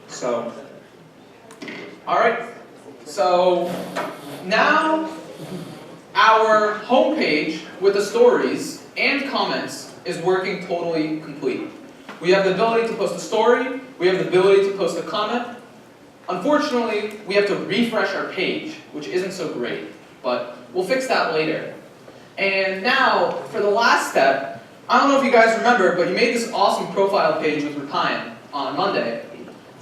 So, alright. So, now our homepage with the stories and comments is working totally complete. We have the ability to post a story, we have the ability to post a comment. Unfortunately, we have to refresh our page, which isn't so great, but we'll fix that later. And now, for the last step, I don't know if you guys remember, but you made this awesome profile page with Ryan on Monday.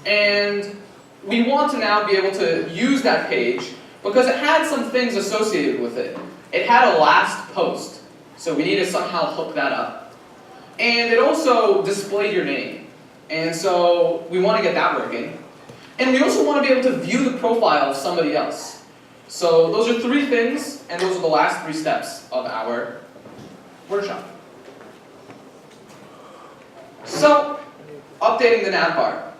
And we want to now be able to use that page because it had some things associated with it. It had a last post, so we need to somehow hook that up. And it also displayed your name, and so we want to get that working. And we also want to be able to view the profile of somebody else. So those are 3 things, and those are the last 3 steps of our workshop. So, updating the nav bar.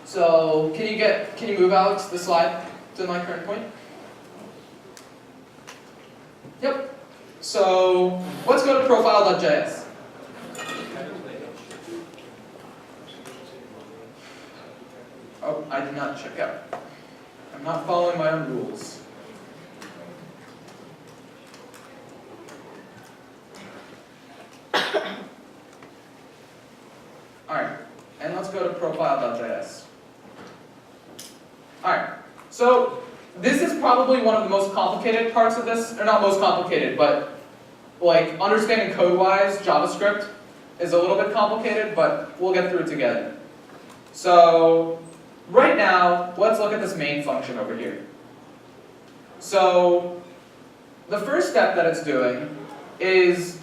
So can you move, Alex, the slide to my current point? Yep. So let's go to profile.js. Oh, I did not check out. I'm not following my own rules. Alright, and let's go to profile.js. Alright, so this is probably one of the most complicated parts of this, or not most complicated, but like understanding code-wise, JavaScript is a little bit complicated, but we'll get through it together. So right now, let's look at this main function over here. So the first step that it's doing is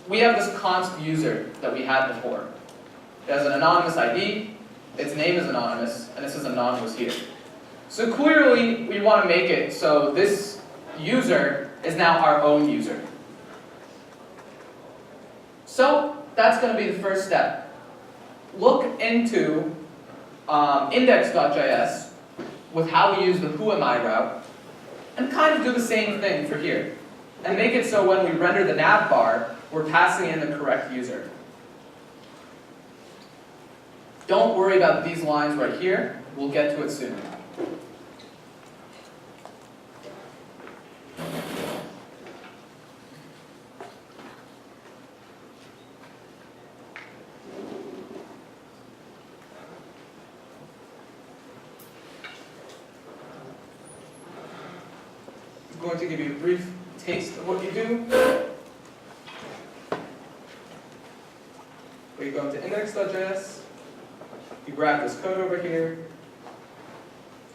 we have this const user that we had before. It has an anonymous ID, its name is anonymous, and it says anonymous here. So clearly, we want to make it so this user is now our own user. So that's going to be the first step. Look into index.js with how we use the whoami route, and kind of do the same thing for here. And make it so when we render the nav bar, we're passing in the correct user. Don't worry about these lines right here. We'll get to it soon. I'm going to give you a brief taste of what you do. We go into index.js. You grab this code over here.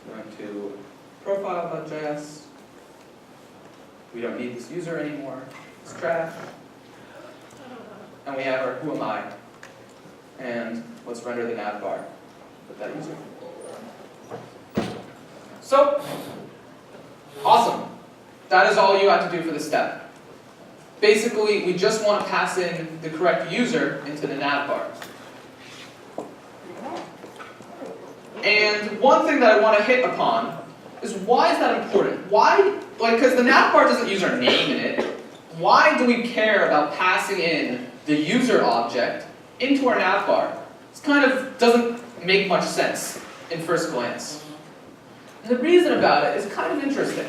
Go into profile.js. We don't need this user anymore. It's trash. And we have our whoami. And let's render the nav bar with that user. So, awesome. That is all you have to do for this step. Basically, we just want to pass in the correct user into the nav bar. And one thing that I want to hit upon is why is that important? Why, because the nav bar doesn't use our name in it. Why do we care about passing in the user object into our nav bar? This kind of doesn't make much sense in first glance. And the reason about it is kind of interesting.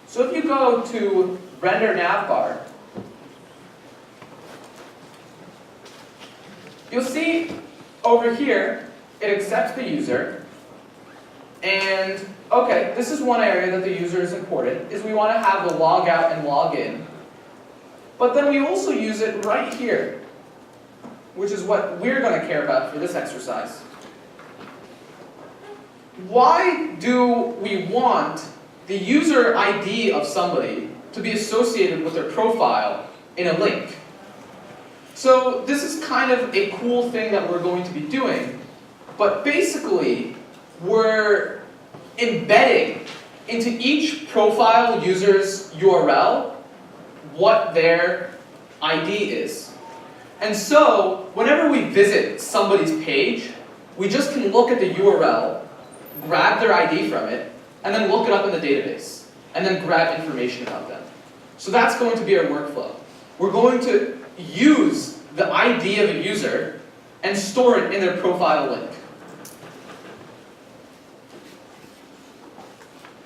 So if you go to render nav bar, you'll see over here, it accepts the user, and okay, this is one area that the user is important, is we want to have the log out and log in. But then we also use it right here, which is what we're going to care about for this exercise. Why do we want the user ID of somebody to be associated with their profile in a link? So this is kind of a cool thing that we're going to be doing, but basically we're embedding into each profile user's URL what their ID is. And so whenever we visit somebody's page, we just can look at the URL, grab their ID from it, and then look it up in the database, and then grab information about them. So that's going to be our workflow. We're going to use the ID of a user and store it in their profile link.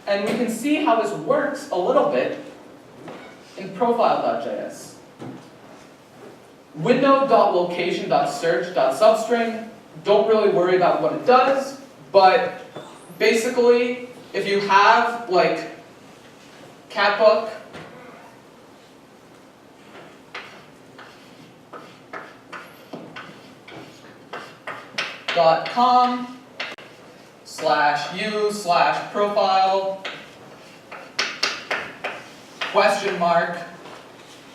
And we can see how this works a little bit in profile.js. Window.location.search.substring, don't really worry about what it does, but basically, if you have like catbook, .com/u/profile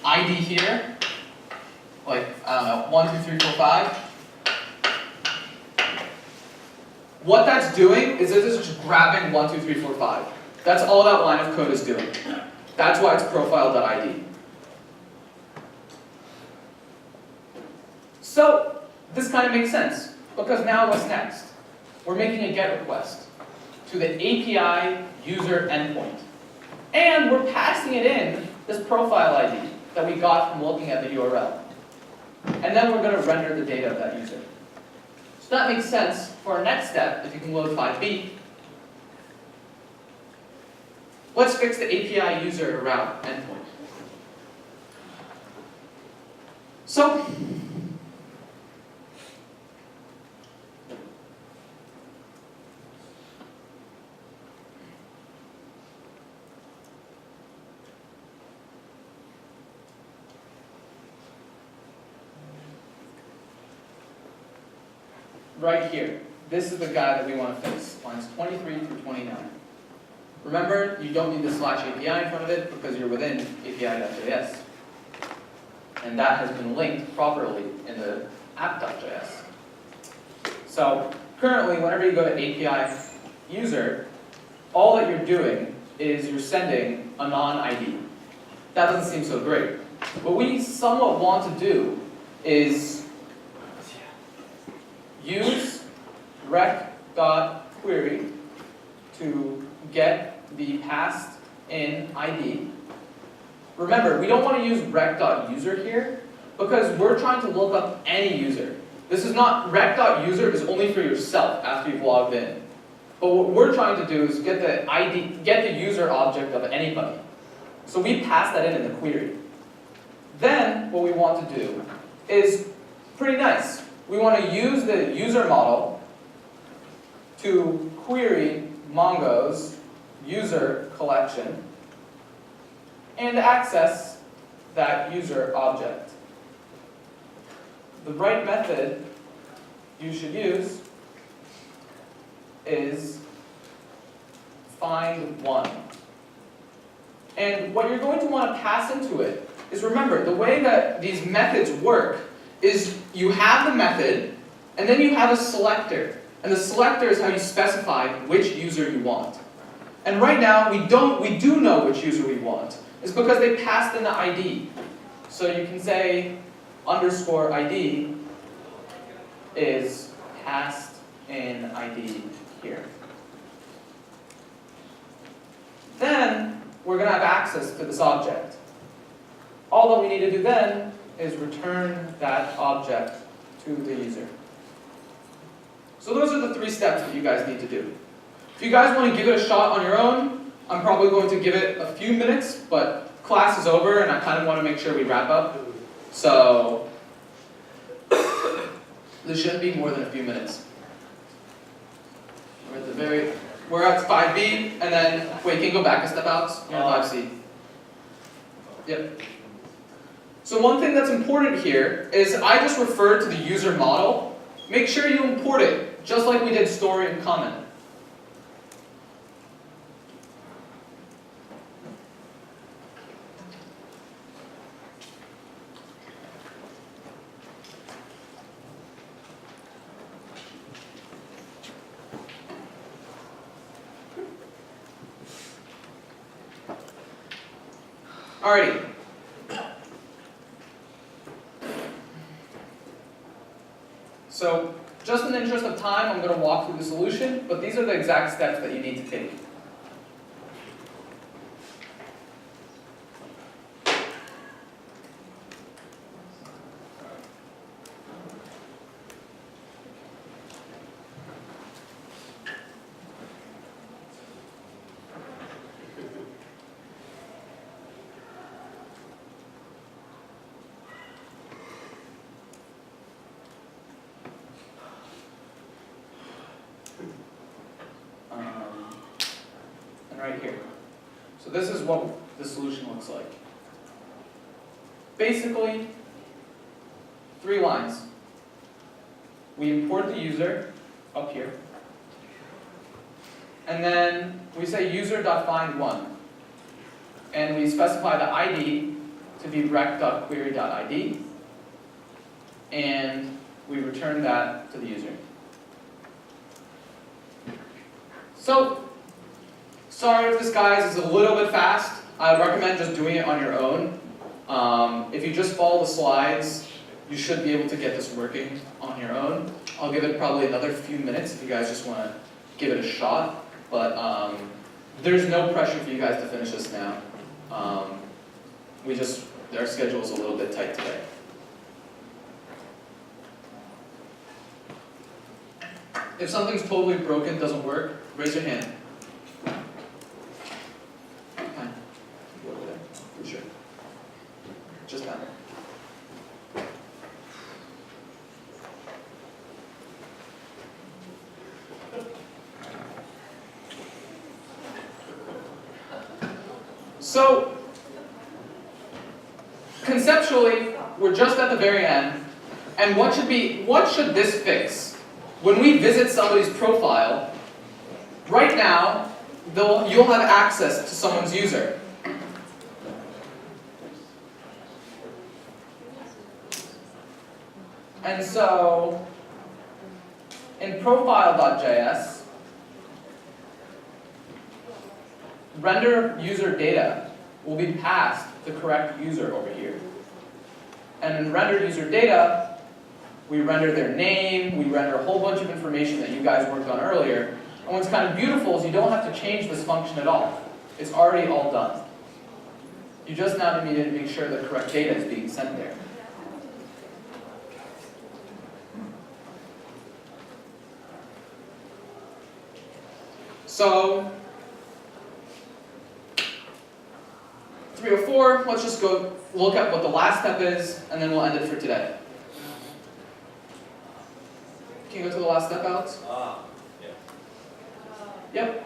$ID here, like, I don't know, 1, 2, 3, 4, 5. What that's doing is it's just grabbing 1, 2, 3, 4, 5. That's all that line of code is doing. That's why it's profile.id. So, this kind of makes sense, because now what's next? We're making a GET request to the API user endpoint. And we're passing it in this profile ID that we got from looking at the URL. And then we're going to render the data of that user. So that makes sense for our next step, if you can load 5b. Let's fix the API user route endpoint. So, right here, this is the guy that we want to fix, lines 23 through 29. Remember, you don't need the /API in front of it because you're within API.js. And that has been linked properly in the app.js. So currently, whenever you go to API user, all that you're doing is you're sending a non-ID. That doesn't seem so great. What we somewhat want to do is use rec.query to get the passed in ID. Remember, we don't want to use rec.user here because we're trying to look up any user. This is not, rec.user is only for yourself after you've logged in. But what we're trying to do is get the ID, get the user object of anybody. So we pass that in the query. Then what we want to do is pretty nice. We want to use the user model to query Mongo's user collection and access that user object. The right method you should use is find one. And what you're going to want to pass into it is, remember, the way that these methods work is you have the method, and then you have a selector. And the selector is how you specify which user you want. And right now, we do know which user we want. It's because they passed in the ID. So you can say underscore ID is passed in ID here. Then we're going to have access to this object. All that we need to do then is return that object to the user. So those are the 3 steps that you guys need to do. If you guys want to give it a shot on your own, I'm probably going to give it a few minutes, but class is over and I kind of want to make sure we wrap up. So this shouldn't be more than a few minutes. We're at the very We're at 5B, and then, wait, can you go back a step out? You're on 5C. Yep. So one thing that's important here is I just referred to the user model. Make sure you import it, just like we did story and comment. Alrighty. So, just in the interest of time, I'm going to walk through the solution, but these are the exact steps that you need to take. And right here. So this is what the solution looks like. Basically, 3 lines. We import the user up here. And then we say user.find1. And we specify the ID to be rec.query.id. And we return that to the user. So, sorry if this, guys, is a little bit fast. I would recommend just doing it on your own. If you just follow the slides, you should be able to get this working on your own. I'll give it probably another few minutes if you guys just want to give it a shot. But there's no pressure for you guys to finish this now. Our schedule is a little bit tight today. If something's totally broken, doesn't work, raise your hand. Fine. Go over there, for sure. Just that. So, conceptually, we're just at the very end, and what should this fix? When we visit somebody's profile, right now, you'll have access to someone's user. And so, in profile.js, render user data will be passed the correct user over here. And in render user data, we render their name, we render a whole bunch of information that you guys worked on earlier. And what's kind of beautiful is you don't have to change this function at all. It's already all done. You just now need to make sure the correct data is being sent there. So, 304, let's just go look at what the last step is, and then we'll end it for today. Can you go to the last step, Alex? Yep.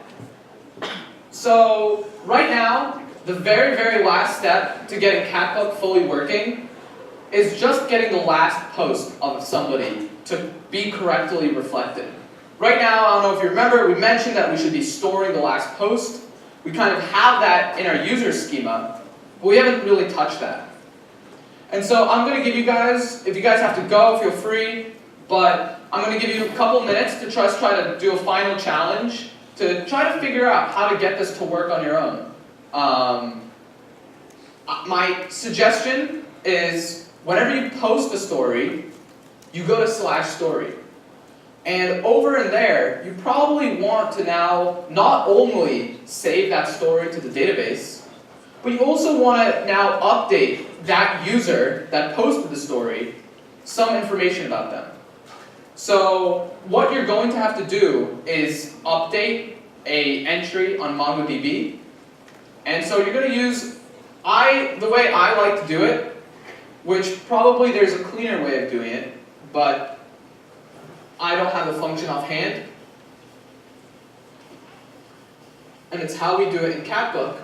So, right now, the very, very last step to getting Catbook fully working is just getting the last post of somebody to be correctly reflected. Right now, I don't know if you remember, we mentioned that we should be storing the last post. We kind of have that in our user schema, but we haven't really touched that. And so I'm going to give you guys, if you guys have to go, feel free, but I'm going to give you a couple minutes to try to do a final challenge, to try to figure out how to get this to work on your own. My suggestion is, whenever you post a story, you go to /story. And over in there, you probably want to now not only save that story to the database, but you also want to now update that user that posted the story some information about them. So what you're going to have to do is update an entry on MongoDB. And so you're going to use, the way I like to do it, which probably there's a cleaner way of doing it, but I don't have the function offhand. and it's how we do it in Catbook,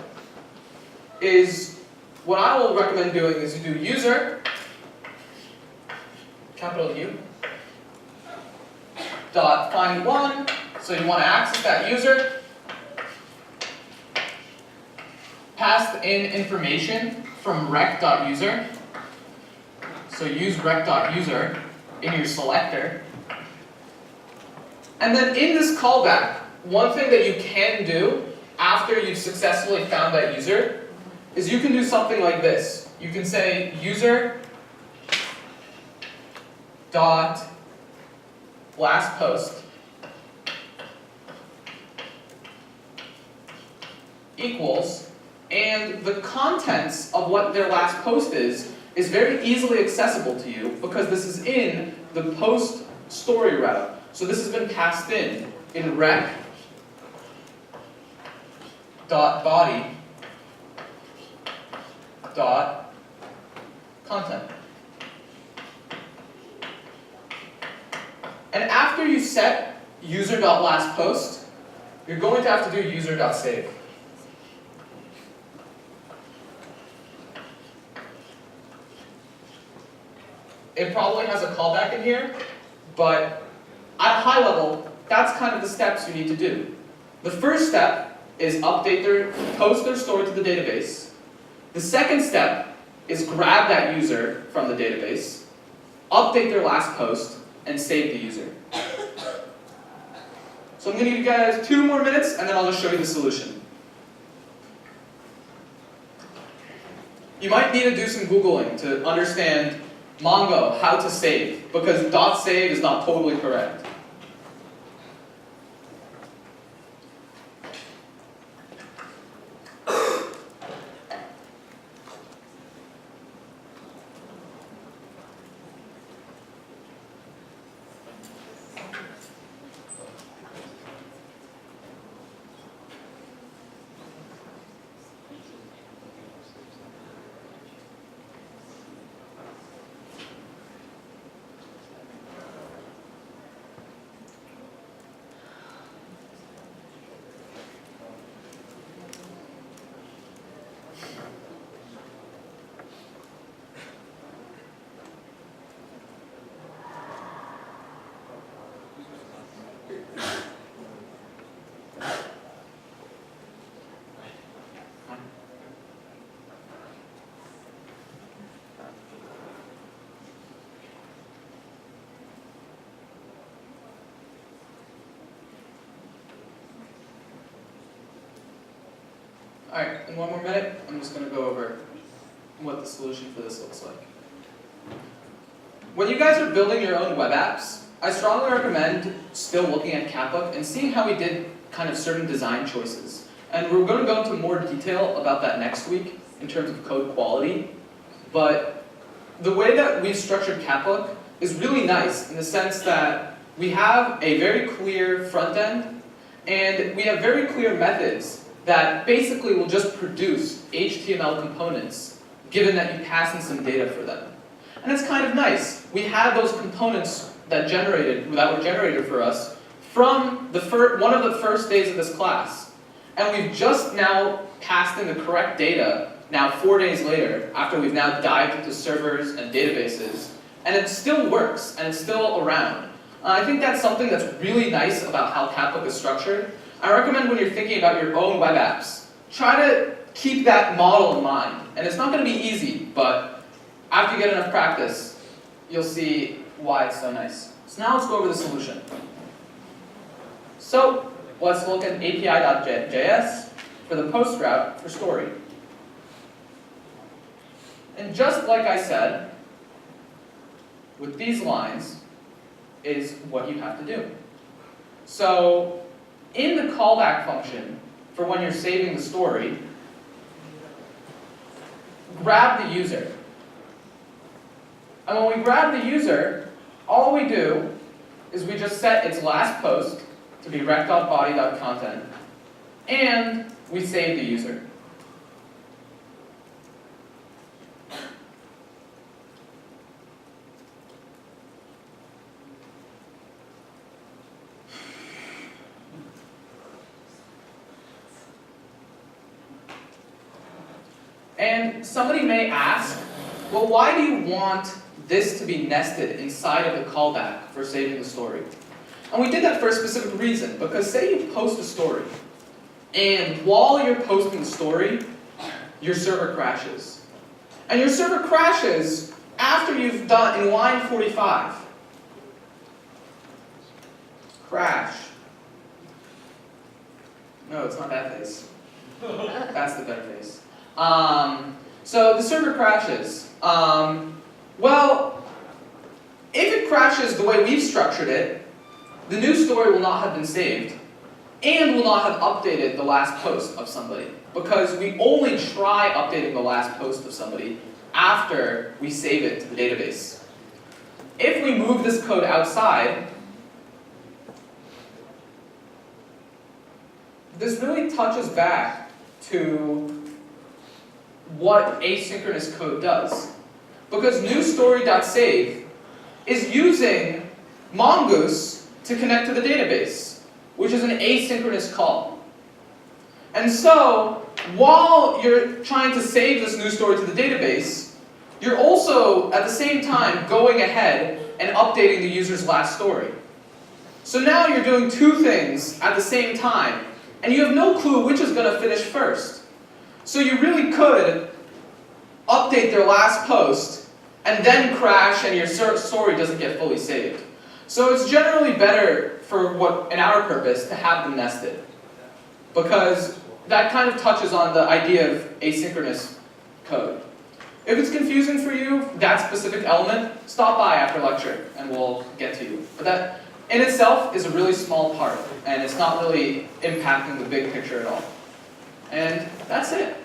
is what I will recommend doing is you do user, capital U, dot find one, so you want to access that user, pass in information from rec.user, so use rec.user in your selector, and then in this callback, one thing that you can do after you've successfully found that user is you can do something like this. You can say user dot last post equals, and the contents of what their last post is very easily accessible to you because this is in the post story route. So this has been passed in rec dot body dot content. And after you set user.lastPost, you're going to have to do user.save. It probably has a callback in here, but at a high level, that's kind of the steps you need to do. The first step is post their story to the database. The second step is grab that user from the database, update their last post, and save the user. So I'm going to give you guys 2 more minutes, and then I'll just show you the solution. You might need to do some Googling to understand Mongo, how to save, because .save is not totally correct. Alright, in 1 more minute, I'm just going to go over what the solution for this looks like. When you guys are building your own web apps, I strongly recommend still looking at Catbook and seeing how we did kind of certain design choices. And we're going to go into more detail about that next week in terms of code quality. But the way that we've structured Catbook is really nice in the sense that we have a very clear front end and we have very clear methods that basically will just produce HTML components given that you pass in some data for them. And it's kind of nice. We had those components that were generated for us from one of the first days of this class. And we've just now passed in the correct data now 4 days later after we've now dived into servers and databases. And it still works, and it's still around. I think that's something that's really nice about how Catbook is structured. I recommend when you're thinking about your own web apps, try to keep that model in mind. And it's not going to be easy, but after you get enough practice, you'll see why it's so nice. So now let's go over the solution. So let's look at API.js for the post route for story. And just like I said, with these lines is what you have to do. So in the callback function, for when you're saving the story, grab the user. And when we grab the user, all we do is we just set its last post to be rec.body.content, and we save the user. And somebody may ask, well, why do you want this to be nested inside of the callback for saving the story? And we did that for a specific reason, because say you post a story, and while you're posting the story, your server crashes. And your server crashes after you've done, in line 45. Crash. No, it's not that face. That's the better face. So the server crashes. Well, if it crashes the way we've structured it, the new story will not have been saved and will not have updated the last post of somebody, because we only try updating the last post of somebody after we save it to the database. If we move this code outside, this really touches back to what asynchronous code does. Because newStory.save is using Mongoose to connect to the database, which is an asynchronous call. And so, while you're trying to save this new story to the database, you're also, at the same time, going ahead and updating the user's last story. So now you're doing two things at the same time, and you have no clue which is going to finish first. So you really could update their last post, and then crash and your story doesn't get fully saved. So it's generally better for in our purpose to have them nested, because that kind of touches on the idea of asynchronous code. If it's confusing for you, that specific element, stop by after lecture and we'll get to you. But that in itself is a really small part, and it's not really impacting the big picture at all. And that's it.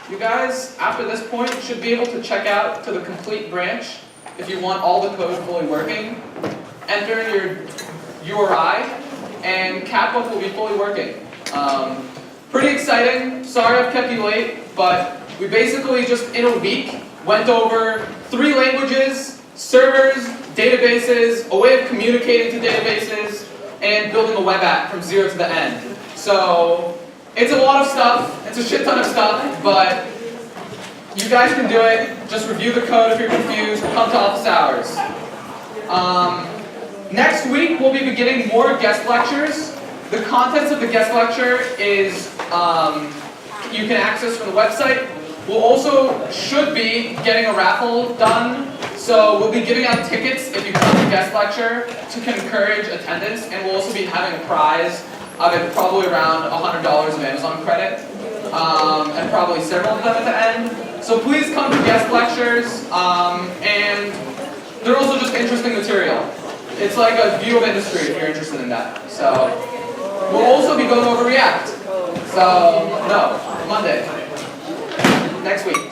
You guys, after this point, should be able to check out to the complete branch if you want all the code fully working. Enter in your URI, and Capbook will be fully working. Pretty exciting. Sorry I've kept you late, but we basically just in a week went over 3 languages, servers, databases, a way of communicating to databases, and building a web app from 0 to the end. So it's a lot of stuff. It's a shit ton of stuff, but you guys can do it. Just review the code if you're confused. Come to office hours. Next week, we'll be beginning more guest lectures. The contents of the guest lecture is you can access from the website. We'll also should be getting a raffle done. So we'll be giving out tickets if you come to guest lecture to encourage attendance, and we'll also be having a prize of it, probably around $100 of Amazon credit, and probably several of them at the end. So please come to guest lectures, and they're also just interesting material. It's like a view of industry if you're interested in that. So we'll also be going over React. So no, Monday, next week.